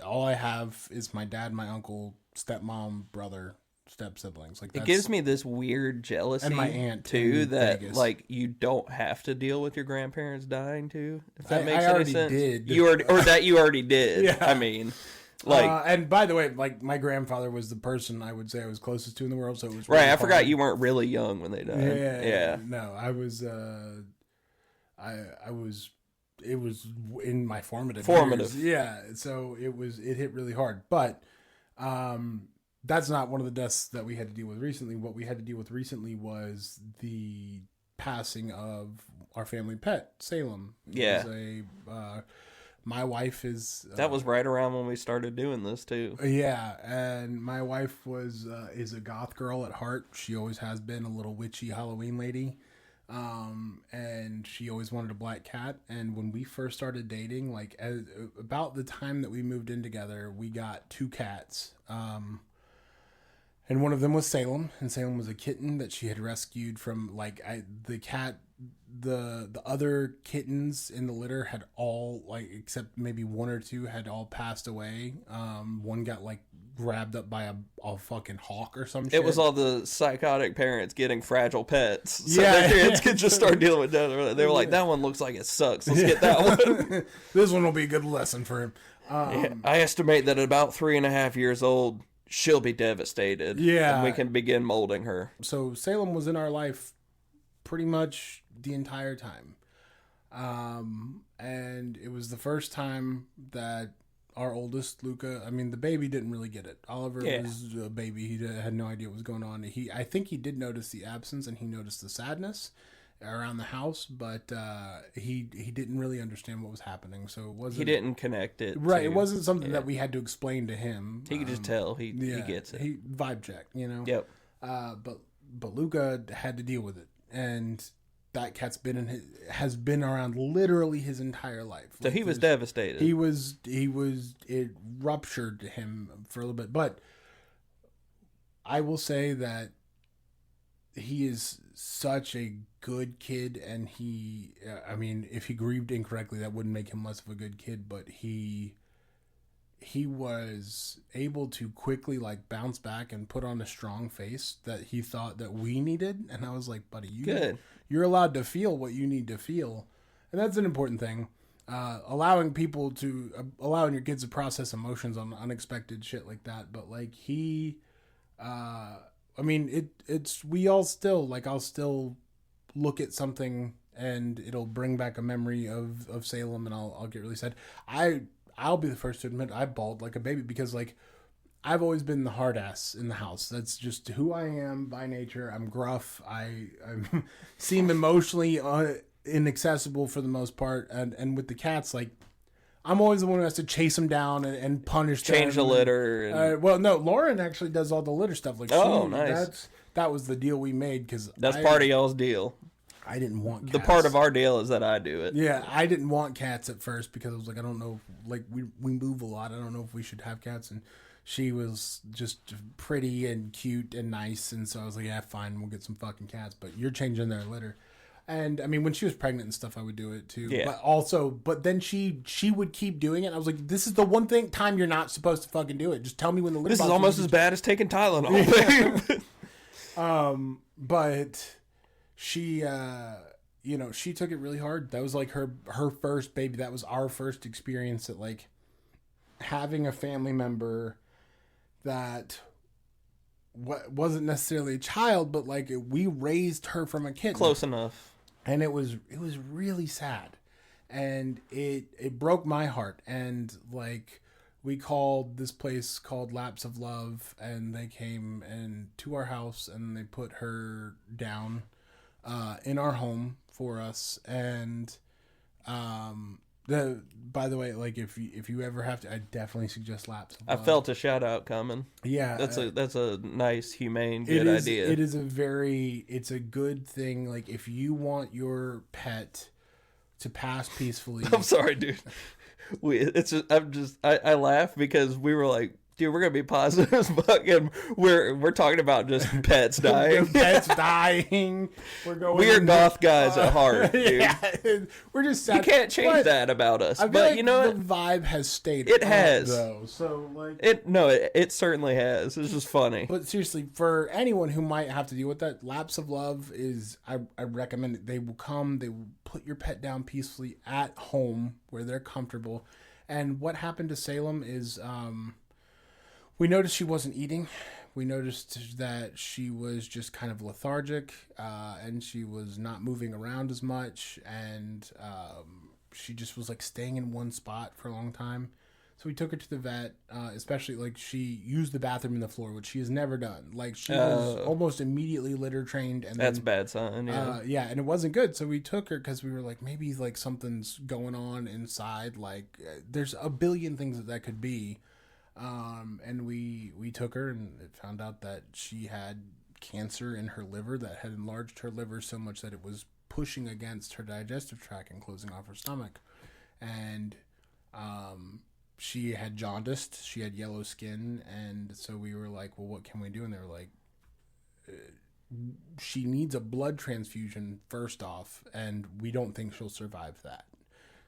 All I have is my dad, my uncle, stepmom, brother, step siblings. Like it gives me this weird jealousy, and my aunt too, that Vegas. Like you don't have to deal with your grandparents dying too. If that makes any sense. Did. You already did. Yeah. I mean. Like, and by the way, like my grandfather was the person I would say I was closest to in the world, so it was really right. I forgot you weren't really young when they died. Yeah. No, I was. I was. It was in my formative years. Yeah. So it hit really hard, but that's not one of the deaths that we had to deal with recently. What we had to deal with recently was the passing of our family pet, Salem. Yeah. My wife is... that was right around when we started doing this, too. Yeah, and my wife is a goth girl at heart. She always has been a little witchy Halloween lady. And she always wanted a black cat. And when we first started dating, about the time that we moved in together, we got 2 cats. And one of them was Salem. And Salem was a kitten that she had rescued from, the other kittens in the litter had all, except maybe 1 or 2 had all passed away. One got, grabbed up by a fucking hawk or some shit. It was all the psychotic parents getting fragile pets. So their kids could just start dealing with that. They were like, that one looks like it sucks. Let's get that one. This one will be a good lesson for him. I estimate that at about 3.5 years old, she'll be devastated. Yeah. And we can begin molding her. So Salem was in our life pretty much the entire time. And it was the first time that our oldest, Luca, the baby didn't really get it. Oliver was a baby. He had no idea what was going on. I think he did notice the absence and he noticed the sadness around the house, but he didn't really understand what was happening. So it wasn't... He didn't connect it. Right. It wasn't something that we had to explain to him. He could just tell. He gets it. He vibe check, Yep. But Luca had to deal with it. And that cat's has been around literally his entire life. So he was devastated. It ruptured him for a little bit. But I will say that he is such a good kid, and if he grieved incorrectly, that wouldn't make him less of a good kid, but he was able to quickly bounce back and put on a strong face that he thought that we needed. And I was like, buddy, you're allowed to feel what you need to feel. And that's an important thing. Allowing your kids to process emotions on unexpected shit like that. But I'll still look at something and it'll bring back a memory of Salem, and I'll get really sad. I'll be the first to admit I bawled like a baby because I've always been the hard ass in the house. That's just who I am by nature. I'm gruff. I seem emotionally inaccessible for the most part. And with the cats, I'm always the one who has to chase them down and punish them. Change the litter. Well, no, Lauren actually does all the litter stuff. Nice. That was the deal we made because that's part of y'all's deal. I didn't want cats. The part of our deal is that I do it. Yeah, I didn't want cats at first because I was I don't know, we move a lot. I don't know if we should have cats. And she was just pretty and cute and nice. And so I was like, yeah, fine, we'll get some fucking cats. But you're changing their litter. And when she was pregnant and stuff, I would do it too. Yeah. But then she would keep doing it. And I was like, this is the one time you're not supposed to fucking do it. Just tell me when the litter. This is almost as bad as taking Tylenol. But she, you know, she took it really hard. That was like her first baby. That was our first experience at like having a family member that wasn't necessarily a child, but like we raised her from a kid. Close enough. And it was really sad, and it broke my heart. And like we called this place called Laps of Love, and they came and to our house and they put her down in our home for us. And by the way, like if you ever have to, I definitely suggest Laps of Love. I felt a shout out coming. Yeah, that's a nice, humane, good idea. It is it's a good thing. Like if you want your pet to pass peacefully. I'm sorry, dude. I laugh because we were like, dude, we're gonna be positive as fuck, and we're talking about just pets dying. Pets dying. We're goth guys at heart, dude. Yeah, we're just sad. You can't change that about us. But like you know the vibe has stayed. It has, though. So like it certainly has. It's just funny. But seriously, for anyone who might have to deal with that, Laps of Love is I recommend it. They will come. They will put your pet down peacefully at home where they're comfortable. And what happened to Salem is we noticed she wasn't eating. We noticed that she was just kind of lethargic, and she was not moving around as much, and she just was like staying in one spot for a long time. So we took her to the vet, especially like she used the bathroom in the floor, which she has never done. Like she was almost immediately litter trained, and that's bad sign. Yeah, and it wasn't good. So we took her because we were like, maybe like something's going on inside. Like there's a billion things that could be. And we took her and it found out that she had cancer in her liver that had enlarged her liver so much that it was pushing against her digestive tract and closing off her stomach. And she had jaundiced, she had yellow skin, and so we were like, well, what can we do? And they were like, she needs a blood transfusion first off, and we don't think she'll survive that.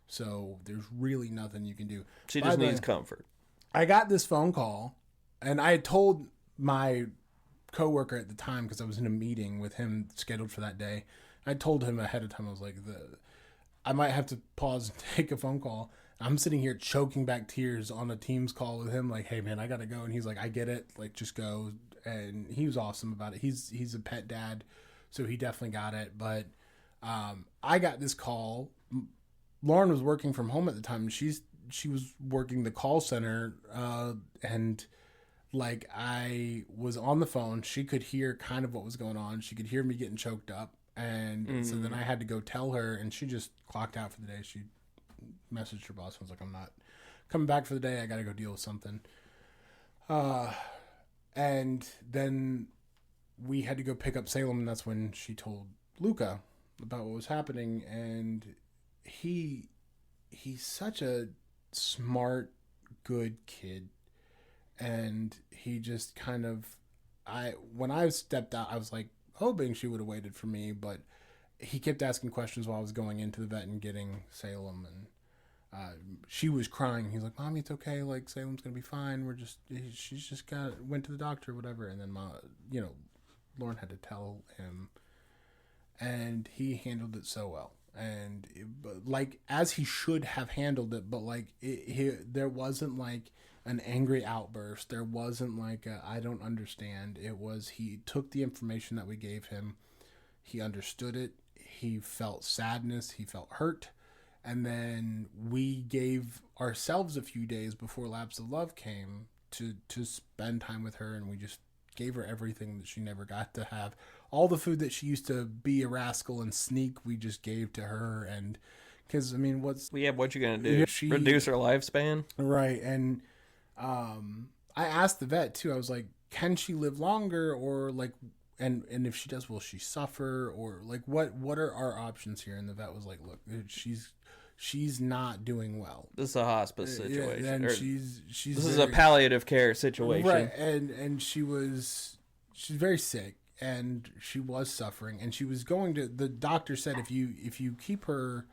So there's really nothing you can do. She just needs comfort. I got this phone call, and I had told my coworker at the time, because I was in a meeting with him scheduled for that day. I told him ahead of time, I was like, I might have to pause and take a phone call. I'm sitting here choking back tears on a Teams call with him, like, hey man, I gotta go. And he's like, I get it, like, just go. And he was awesome about it. He's a pet dad, so he definitely got it. But I got this call. Lauren was working from home at the time, and she was working the call center, and like I was on the phone. She could hear kind of what was going on. She could hear me getting choked up, and so then I had to go tell her, and she just clocked out for the day. She messaged her boss and was like, I'm not coming back for the day. I got to go deal with something. And then we had to go pick up Salem, and that's when she told Luca about what was happening. And he's such a smart, good kid, and he just kind of when I stepped out, I was like hoping she would have waited for me, but he kept asking questions while I was going into the vet and getting Salem, and she was crying. He's like, Mommy, it's okay, like Salem's gonna be fine, she's just went to the doctor, whatever. And then Lauren had to tell him, and he handled it so well. And like as he should have handled it, but like there wasn't like an angry outburst. There wasn't like I don't understand. It was he took the information that we gave him, he understood it, he felt sadness, he felt hurt, and then we gave ourselves a few days before Laps of Love came to spend time with her, and we just gave her everything that she never got to have. All the food that she used to be a rascal and sneak, we just gave to her. And because, I mean, what you going to do? Reduce her lifespan? Right. And I asked the vet, too. I was like, can she live longer? Or, like, and if she does, will she suffer? Or, like, what are our options here? And the vet was like, look, she's not doing well. This is a hospice situation. Yeah, and this is a palliative care situation. Right. And she's very sick. And she was suffering, and she was the doctor said, if you keep her,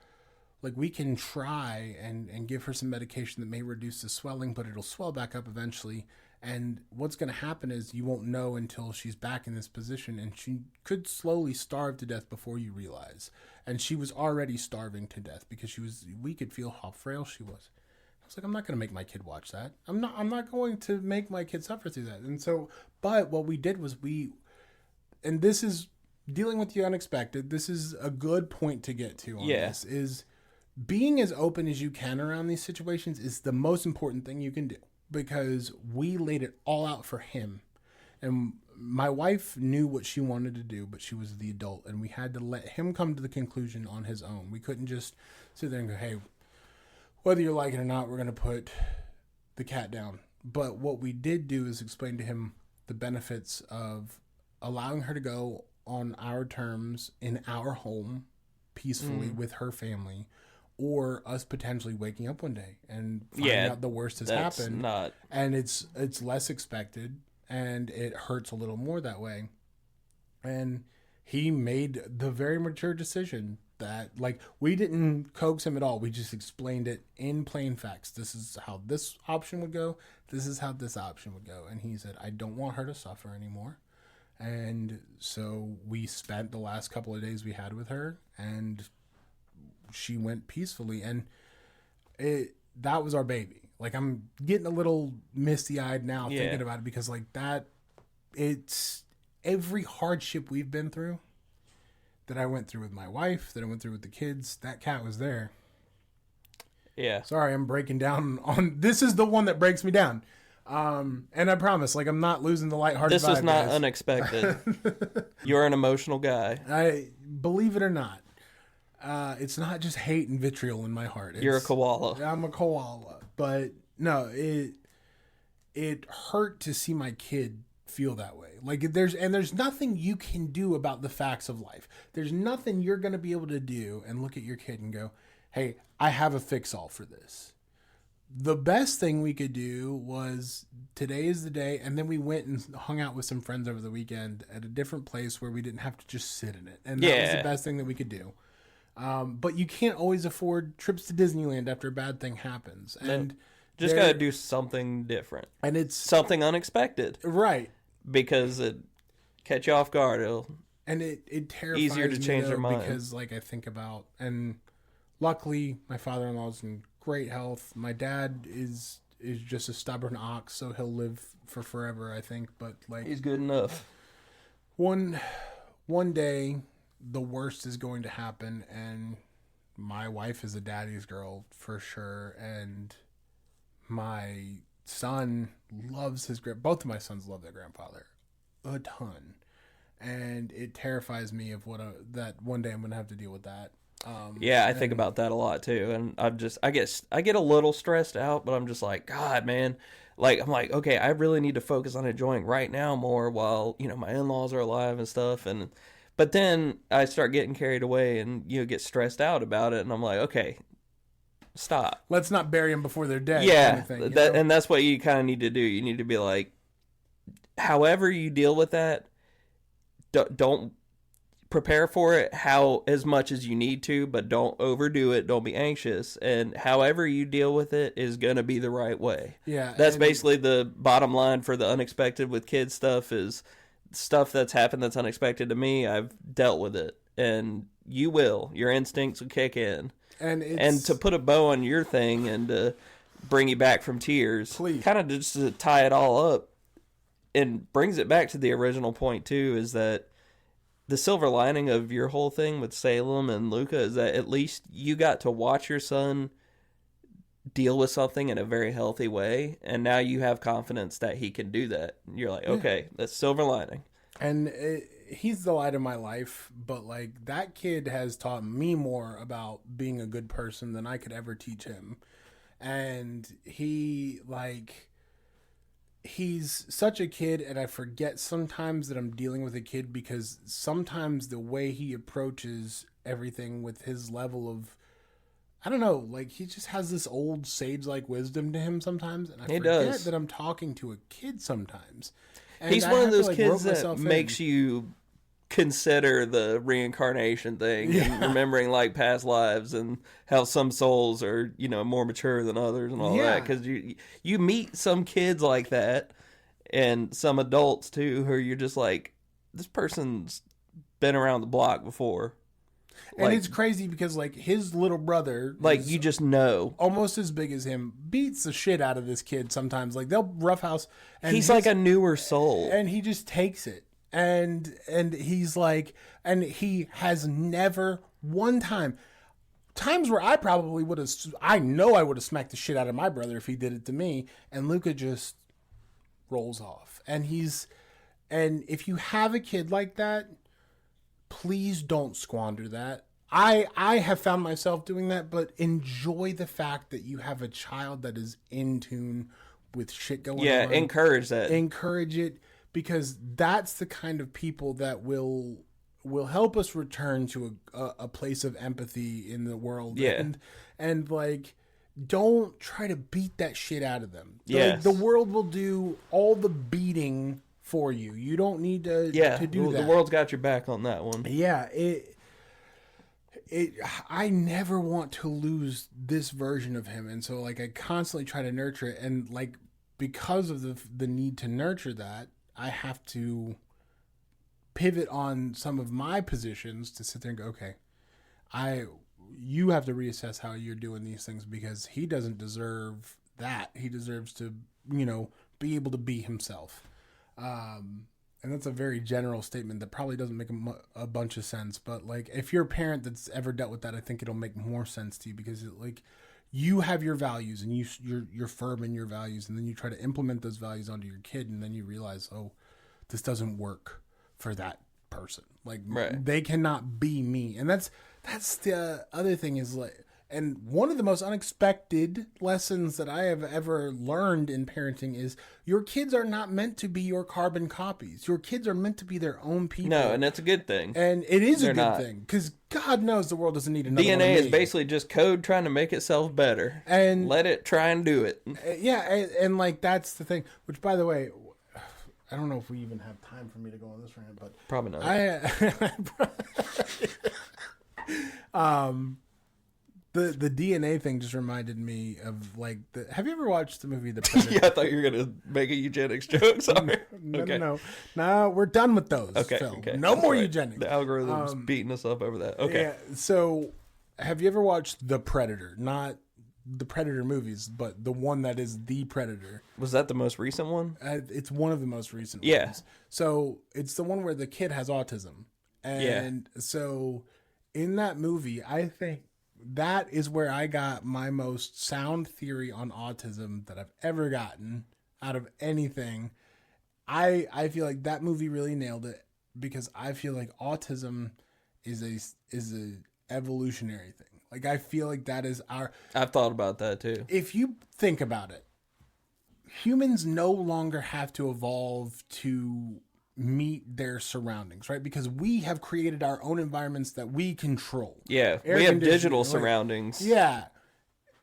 like, we can try and give her some medication that may reduce the swelling, but it'll swell back up eventually. And what's going to happen is you won't know until she's back in this position, and she could slowly starve to death before you realize. And she was already starving to death because we could feel how frail she was. I was like, I'm not going to make my kid watch that. I'm not going to make my kid suffer through that. And so, but what we did was and this is dealing with the unexpected. This is a good point to get to on this, is being as open as you can around these situations is the most important thing you can do, because we laid it all out for him. And my wife knew what she wanted to do, but she was the adult, and we had to let him come to the conclusion on his own. We couldn't just sit there and go, hey, whether you like it or not, we're going to put the cat down. But what we did do is explain to him the benefits of allowing her to go on our terms in our home peacefully with her family, or us potentially waking up one day and finding out the worst has happened. And it's less expected, and it hurts a little more that way. And he made the very mature decision that, like, we didn't coax him at all. We just explained it in plain facts. This is how this option would go. This is how this option would go. And he said, I don't want her to suffer anymore. And so we spent the last couple of days we had with her, and she went peacefully. And that was our baby. Like, I'm getting a little misty-eyed now thinking about it, because like that, it's every hardship we've been through, that I went through with my wife, that I went through with the kids, that cat was there. Yeah. Sorry, I'm breaking down on, this is the one that breaks me down. And I promise, like, I'm not losing the lighthearted vibe. This was not unexpected. You're an emotional guy. I believe it or not. It's not just hate and vitriol in my heart. You're a koala. I'm a koala. But no, it hurt to see my kid feel that way. Like, there's nothing you can do about the facts of life. There's nothing you're going to be able to do and look at your kid and go, hey, I have a fix-all for this. The best thing we could do was, today is the day, and then we went and hung out with some friends over the weekend at a different place where we didn't have to just sit in it. And that was the best thing that we could do. But you can't always afford trips to Disneyland after a bad thing happens. And just got to do something different. And it's something unexpected. Right. Because it catch you off guard. It terrifies easier to change their mind. Because, like, I think about, and luckily my father-in-law's in great health. My dad is just a stubborn ox, so he'll live for forever, I think. But like, he's good enough. One day the worst is going to happen, and my wife is a daddy's girl for sure, and my son loves both of my sons love their grandfather a ton, and it terrifies me of that one day I'm gonna have to deal with that. I think about that a lot too, and I get a little stressed out, but I'm just like, God, man, like, I'm like, okay, I really need to focus on enjoying right now more while, you know, my in-laws are alive and stuff, but then I start getting carried away and, you know, get stressed out about it, and I'm like, okay, stop. Let's not bury them before they're dead. Yeah, and that's what you kind of need to do. You need to be like, however you deal with that, don't prepare for it as much as you need to, but don't overdo it. Don't be anxious. And however you deal with it is going to be the right way. Yeah. That's basically the bottom line for the unexpected with kids stuff, is stuff that's happened that's unexpected to me. I've dealt with it, and you will. Your instincts will kick in. And to put a bow on your thing and to bring you back from tears, kind of just to tie it all up, and brings it back to the original point too, is that the silver lining of your whole thing with Salem and Luca is that at least you got to watch your son deal with something in a very healthy way, and now you have confidence that he can do that. You're like, okay, that's silver lining. And he's the light of my life, but like, that kid has taught me more about being a good person than I could ever teach him. And he's such a kid, and I forget sometimes that I'm dealing with a kid, because sometimes the way he approaches everything with his level of, I don't know, like, he just has this old sage-like wisdom to him sometimes, and I forget that I'm talking to a kid sometimes. And he's one of those kids that makes you consider the reincarnation thing and remembering, like, past lives and how some souls are, you know, more mature than others and all that. Because you meet some kids like that, and some adults too, who you're just like, this person's been around the block before. And it's crazy because, like, his little brother, like, you just know, almost as big as him, beats the shit out of this kid sometimes. Like, they'll roughhouse, and he's like a newer soul, and he just takes it. And he's like, and he has never one time, times where I probably would have, I know I would have smacked the shit out of my brother if he did it to me. And Luca just rolls off. And if you have a kid like that, please don't squander that. I have found myself doing that, but enjoy the fact that you have a child that is in tune with shit going on. Yeah, encourage that. Encourage it, because that's the kind of people that will help us return to a place of empathy in the world. Yeah. And like, don't try to beat that shit out of them. Yes. The world will do all the beating for you. You don't need to do that. The world's got your back on that one. Yeah, I never want to lose this version of him, and so like I constantly try to nurture it, and like because of the need to nurture that, I have to pivot on some of my positions to sit there and go, okay, you have to reassess how you're doing these things, because he doesn't deserve that. He deserves to, be able to be himself. And that's a very general statement that probably doesn't make a bunch of sense. But like, if you're a parent that's ever dealt with that, I think it'll make more sense to you, because you have your values and you're firm in your values, and then you try to implement those values onto your kid, and then you realize, oh, this doesn't work for that person. Like, right. They cannot be me. And that's the other thing is like, and one of the most unexpected lessons that I have ever learned in parenting is your kids are not meant to be your carbon copies. Your kids are meant to be their own people. No, and that's a good thing. And it is a good thing, because God knows the world doesn't need another DNA one of is me. basically just code trying to make itself better. And let it try and do it. Yeah, and like that's the thing. Which, by the way, I don't know if we even have time for me to go on this rant, but probably not. The DNA thing just reminded me of like have you ever watched the movie The Predator? Yeah, I thought you were gonna make a eugenics joke. Sorry. No, we're done with those. Okay, Phil. okay. No more eugenics. The algorithm's beating us up over that. Okay. Yeah, so have you ever watched The Predator? Not the Predator movies, but the one that is The Predator. Was that the most recent one? It's one of the most recent Yeah. ones. So it's the one where the kid has autism. And so in that movie, I think that is where I got my most sound theory on autism that I've ever gotten out of anything. I feel like that movie really nailed it, because I feel like autism is a evolutionary thing. Like, I feel like that is I've thought about that too. If you think about it, humans no longer have to evolve to meet their surroundings, right? Because we have created our own environments that we control. Yeah, Air we have conditioning, digital like, surroundings. Yeah.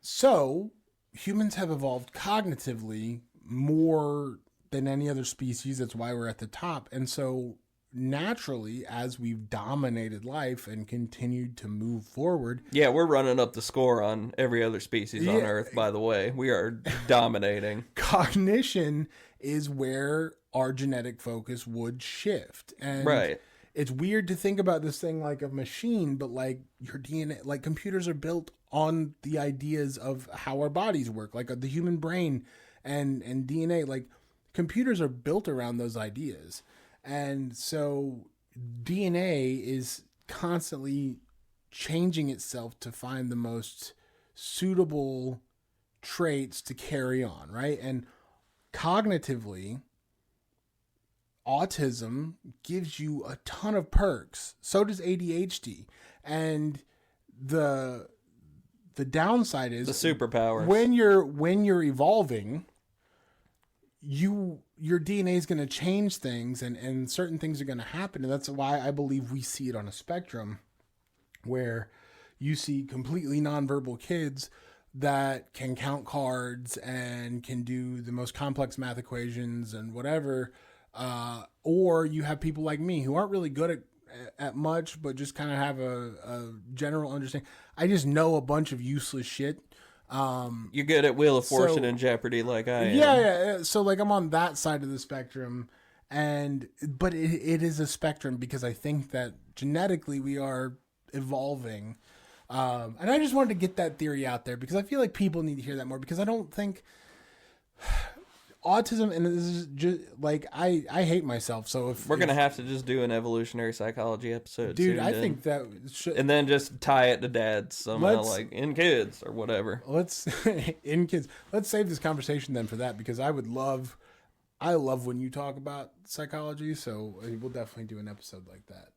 So humans have evolved cognitively more than any other species. That's why we're at the top. And so naturally, as we've dominated life and continued to move forward. Yeah, we're running up the score on every other species on Earth, by the way. We are dominating. Cognition is where our genetic focus would shift. And right. It's weird to think about this thing like a machine, but like your DNA, like computers are built on the ideas of how our bodies work, like the human brain and DNA. Like computers are built around those ideas. And so DNA is constantly changing itself to find the most suitable traits to carry on, right? And cognitively, autism gives you a ton of perks. So does ADHD. And the downside is the superpowers. When you're evolving, your DNA is going to change things, and certain things are going to happen. And that's why I believe we see it on a spectrum where you see completely nonverbal kids that can count cards and can do the most complex math equations and whatever. Or you have people like me who aren't really good at much, but just kind of have a general understanding. I just know a bunch of useless shit. You're good at Wheel of Fortune so- and Jeopardy like I am. Yeah. So like I'm on that side of the spectrum, but it is a spectrum because I think that genetically we are evolving. And I just wanted to get that theory out there because I feel like people need to hear that more because I don't think autism, and this is just like I hate myself. So if We're gonna have to just do an evolutionary psychology episode, dude, soon, I think that should, and then just tie it to dads somehow, Let's- like in kids or whatever. let's in kids. Let's save this conversation then for that because I love when you talk about psychology. So we'll definitely do an episode like that.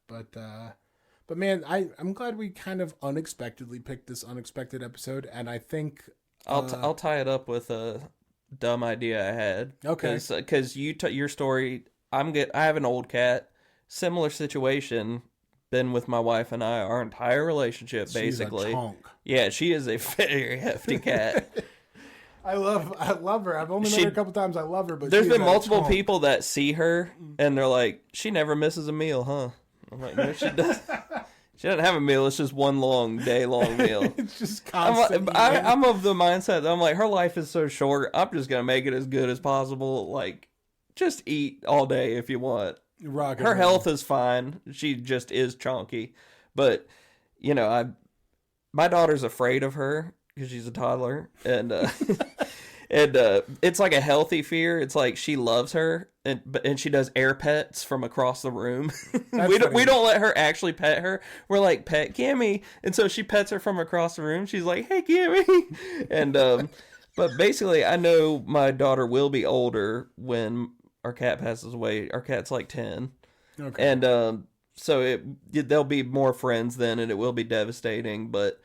But man, I'm glad we kind of unexpectedly picked this unexpected episode, and I think I'll tie it up with a dumb idea I had. Okay. Because your story, I have an old cat, similar situation. Been with my wife and I our entire relationship, basically. She's a chonk. Yeah, she is a very hefty cat. I love her. I've only met her a couple times. I love her, but There's she's been a multiple chonk. people that see her and they're like, she never misses a meal, huh? I'm like, no, she does. She doesn't have a meal. It's just one day-long meal. It's just constant. I'm of the mindset that I'm like, her life is so short. I'm just gonna make it as good as possible. Like, just eat all day if you want. Rock and Her roll. health is fine. She just is chonky, but my daughter's afraid of her because she's a toddler, and it's like a healthy fear. It's like she loves her, and she does air pets from across the room. we don't let her actually pet her. We're like, pet Kimmy, and so she pets her from across the room. She's like, hey Kimmy, and but basically, I know my daughter will be older when our cat passes away. Our cat's like 10, Okay. and so there'll be more friends then, and it will be devastating, but.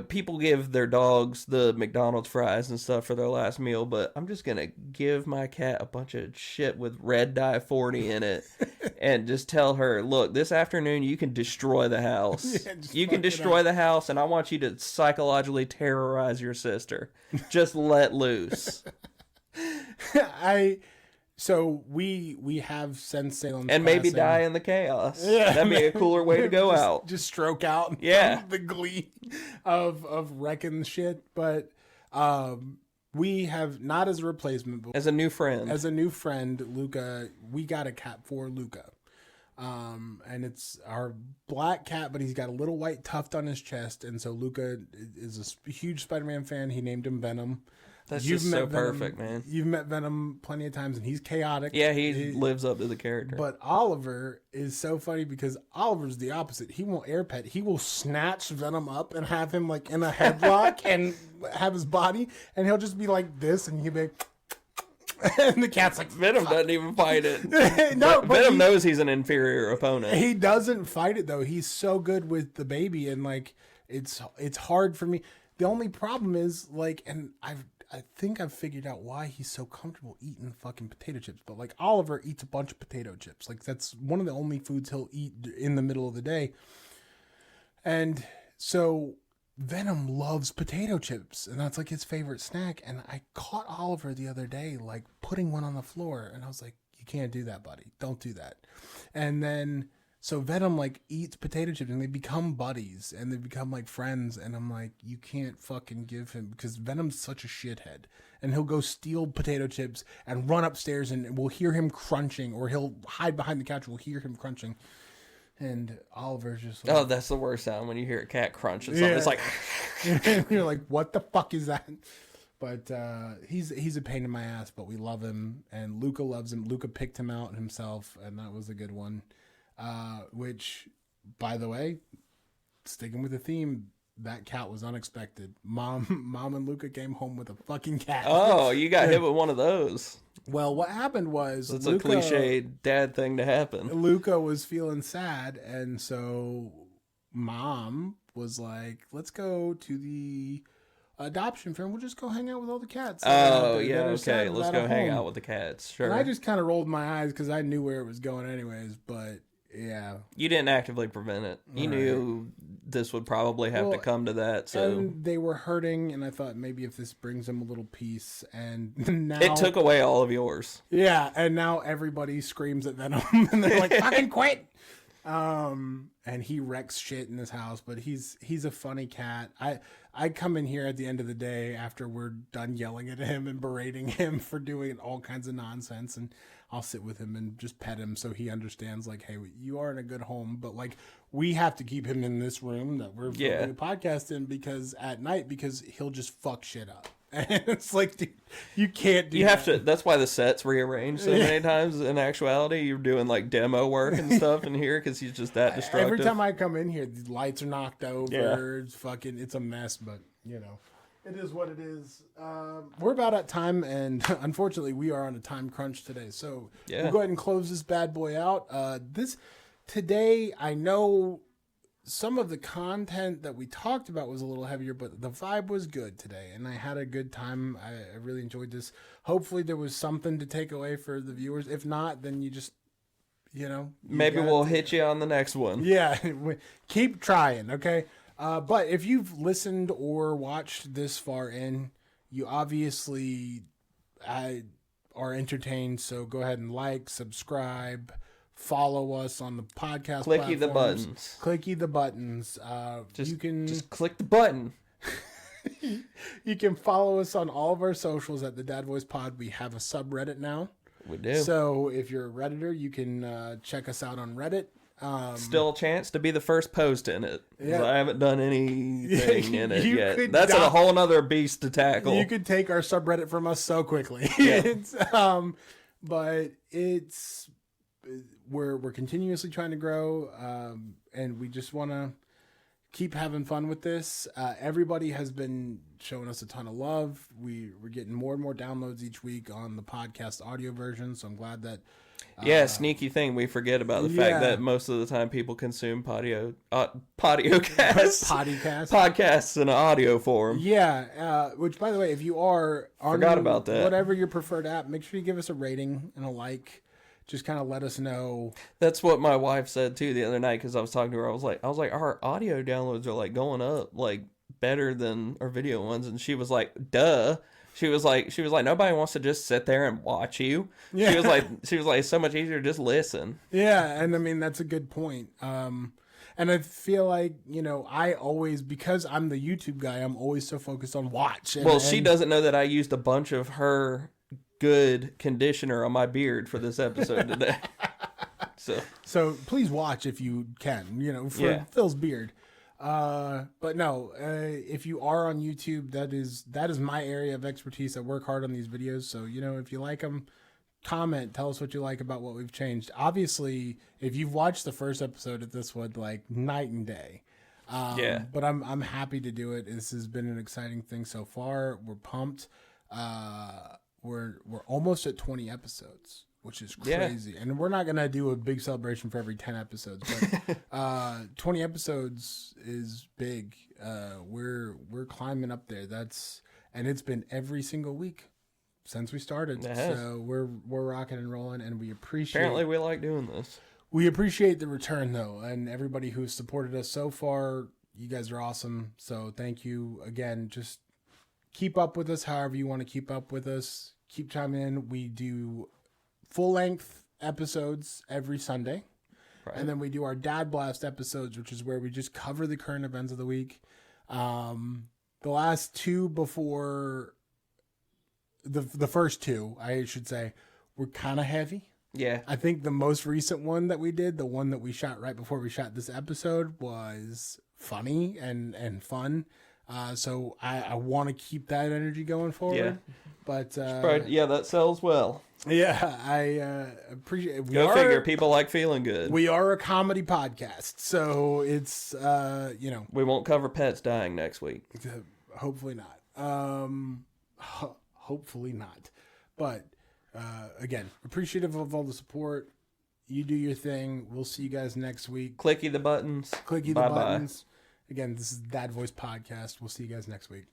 People give their dogs the McDonald's fries and stuff for their last meal, but I'm just going to give my cat a bunch of shit with red dye 40 in it and just tell her, look, this afternoon you can destroy the house. Yeah, just you can fuck it destroy the house, and I want you to psychologically terrorize your sister. Just let loose. So we have since Salem's And maybe passing. die in the chaos. Yeah. That'd be a cooler way to go out. Just stroke out. Yeah. from the glee of wrecking shit. But we have, not as a replacement, but As a new friend. as a new friend, Luca. We got a cat for Luca. And it's our black cat, but he's got a little white tuft on his chest, and so Luca is a huge Spider-Man fan. He named him Venom. That's You've just so met Venom. perfect, man. You've met Venom plenty of times, and he's chaotic. Yeah, he lives up to the character. But Oliver is so funny because Oliver's the opposite. He won't air pet. He will snatch Venom up and have him like in a headlock and have his body, and he'll just be like this, and he'll be like, and the cat's like, Venom doesn't even fight it. no, but Venom knows he's an inferior opponent. he doesn't fight it though. He's so good with the baby, and like it's hard for me. The only problem is like, and I think I've figured out why he's so comfortable eating fucking potato chips. But like Oliver eats a bunch of potato chips. Like that's one of the only foods he'll eat in the middle of the day. And so Venom loves potato chips, and that's like his favorite snack. And I caught Oliver the other day, like putting one on the floor, and I was like, you can't do that, buddy. Don't do that. And then, so Venom like eats potato chips, and they become buddies, and they become like friends. And I'm like, you can't fucking give him, because Venom's such a shithead, and he'll go steal potato chips and run upstairs, and we'll hear him crunching, or he'll hide behind the couch. We'll hear him crunching. And Oliver's just like, Oh, that's the worst sound when you hear a cat crunch. It's like you're like, what the fuck is that? But he's a pain in my ass, but we love him, and Luca loves him. Luca picked him out himself, and that was a good one. Which, by the way, sticking with the theme, that cat was unexpected. Mom and Luca came home with a fucking cat. Oh, you got hit with one of those. Well, what happened was It's a cliche dad thing to happen. Luca was feeling sad, and so Mom was like, let's go to the adoption fair. We'll just go hang out with all the cats. Oh, yeah, okay. Let's go hang out with the cats. Sure. And I just kind of rolled my eyes because I knew where it was going anyways, but yeah. You didn't actively prevent it. You knew this would probably have to come to that, so... And they were hurting, and I thought maybe if this brings them a little peace, and now... It took away all of yours. Yeah, and now everybody screams at Venom, and they're like, fucking quit! And he wrecks shit in his house, but he's a funny cat. I come in here at the end of the day after we're done yelling at him and berating him for doing all kinds of nonsense, and I'll sit with him and just pet him so he understands, like, hey, you are in a good home, but like we have to keep him in this room that we're filming a podcast in because at night he'll just fuck shit up. And it's like, dude, you can't do that. You have to. That's why the set's rearranged so many times. In actuality, you're doing like demo work and stuff in here because he's just that destructive. Every time I come in here, the lights are knocked over. It's fucking, it's a mess, but you know, it is what it is. We're about at time, and unfortunately, we are on a time crunch today. So we'll go ahead and close this bad boy out. Today, I know some of the content that we talked about was a little heavier, but the vibe was good today, and I had a good time. I really enjoyed this. Hopefully there was something to take away for the viewers. If not, then you just, maybe we'll hit you on the next one. Yeah, keep trying, okay? But if you've listened or watched this far in, you obviously are entertained, so go ahead and like, subscribe, follow us on the podcast Clicky the buttons. Clicky the buttons. You can just click the button. You can follow us on all of our socials at the Dad Voice Pod. We have a subreddit now. We do. So if you're a Redditor, you can check us out on Reddit. Still a chance to be the first post in it. Yeah. I haven't done anything in it yet. That's a whole other beast to tackle. You could take our subreddit from us so quickly. Yeah. But we're continuously trying to grow, and we just want to keep having fun with this. Everybody has been showing us a ton of love. We're getting more and more downloads each week on the podcast audio version, so I'm glad that sneaky thing. We forget about the fact that most of the time people consume podcasts in audio form. Yeah, which, by the way, if you are on Forgot about that. whatever your preferred app, make sure you give us a rating and a like. Just kind of let us know. That's what my wife said too the other night because I was talking to her. I was like, our audio downloads are like going up like better than our video ones, and she was like, duh. She was like, nobody wants to just sit there and watch you. Yeah. She was like, it's so much easier to just listen. Yeah, and I mean that's a good point. And I feel like, I always, because I'm the YouTube guy, I'm always so focused on watch. She doesn't know that I used a bunch of her good conditioner on my beard for this episode today. So please watch if you can, for Phil's beard. But no, if you are on YouTube, that is my area of expertise. I work hard on these videos. So, if you like them, comment, tell us what you like about what we've changed. Obviously, if you've watched the first episode of this one, like night and day. But I'm happy to do it. This has been an exciting thing so far. We're pumped. We're almost at 20 episodes, which is crazy. Yeah. And we're not going to do a big celebration for every 10 episodes, but 20 episodes is big. We're climbing up there. And it's been every single week since we started. So we're rocking and rolling, and we appreciate. Apparently we like doing this. We appreciate the return though, and everybody who's supported us so far. You guys are awesome. So thank you again. Just keep up with us however you want to keep up with us. Keep chiming in. We do full-length episodes every Sunday. Right. And then we do our Dad Blast episodes, which is where we just cover the current events of the week. The last two before... The first two, I should say, were kind of heavy. Yeah. I think the most recent one that we did, the one that we shot right before we shot this episode, was funny and fun. So I want to keep that energy going forward. Yeah. But that sells well. Yeah, I appreciate it. Go figure, people like feeling good. We are a comedy podcast, so it's we won't cover pets dying next week. Hopefully not. Hopefully not. But again, appreciative of all the support. You do your thing. We'll see you guys next week. Clicky the buttons. Clicky the buttons. Again, this is Dad Voice Podcast. We'll see you guys next week.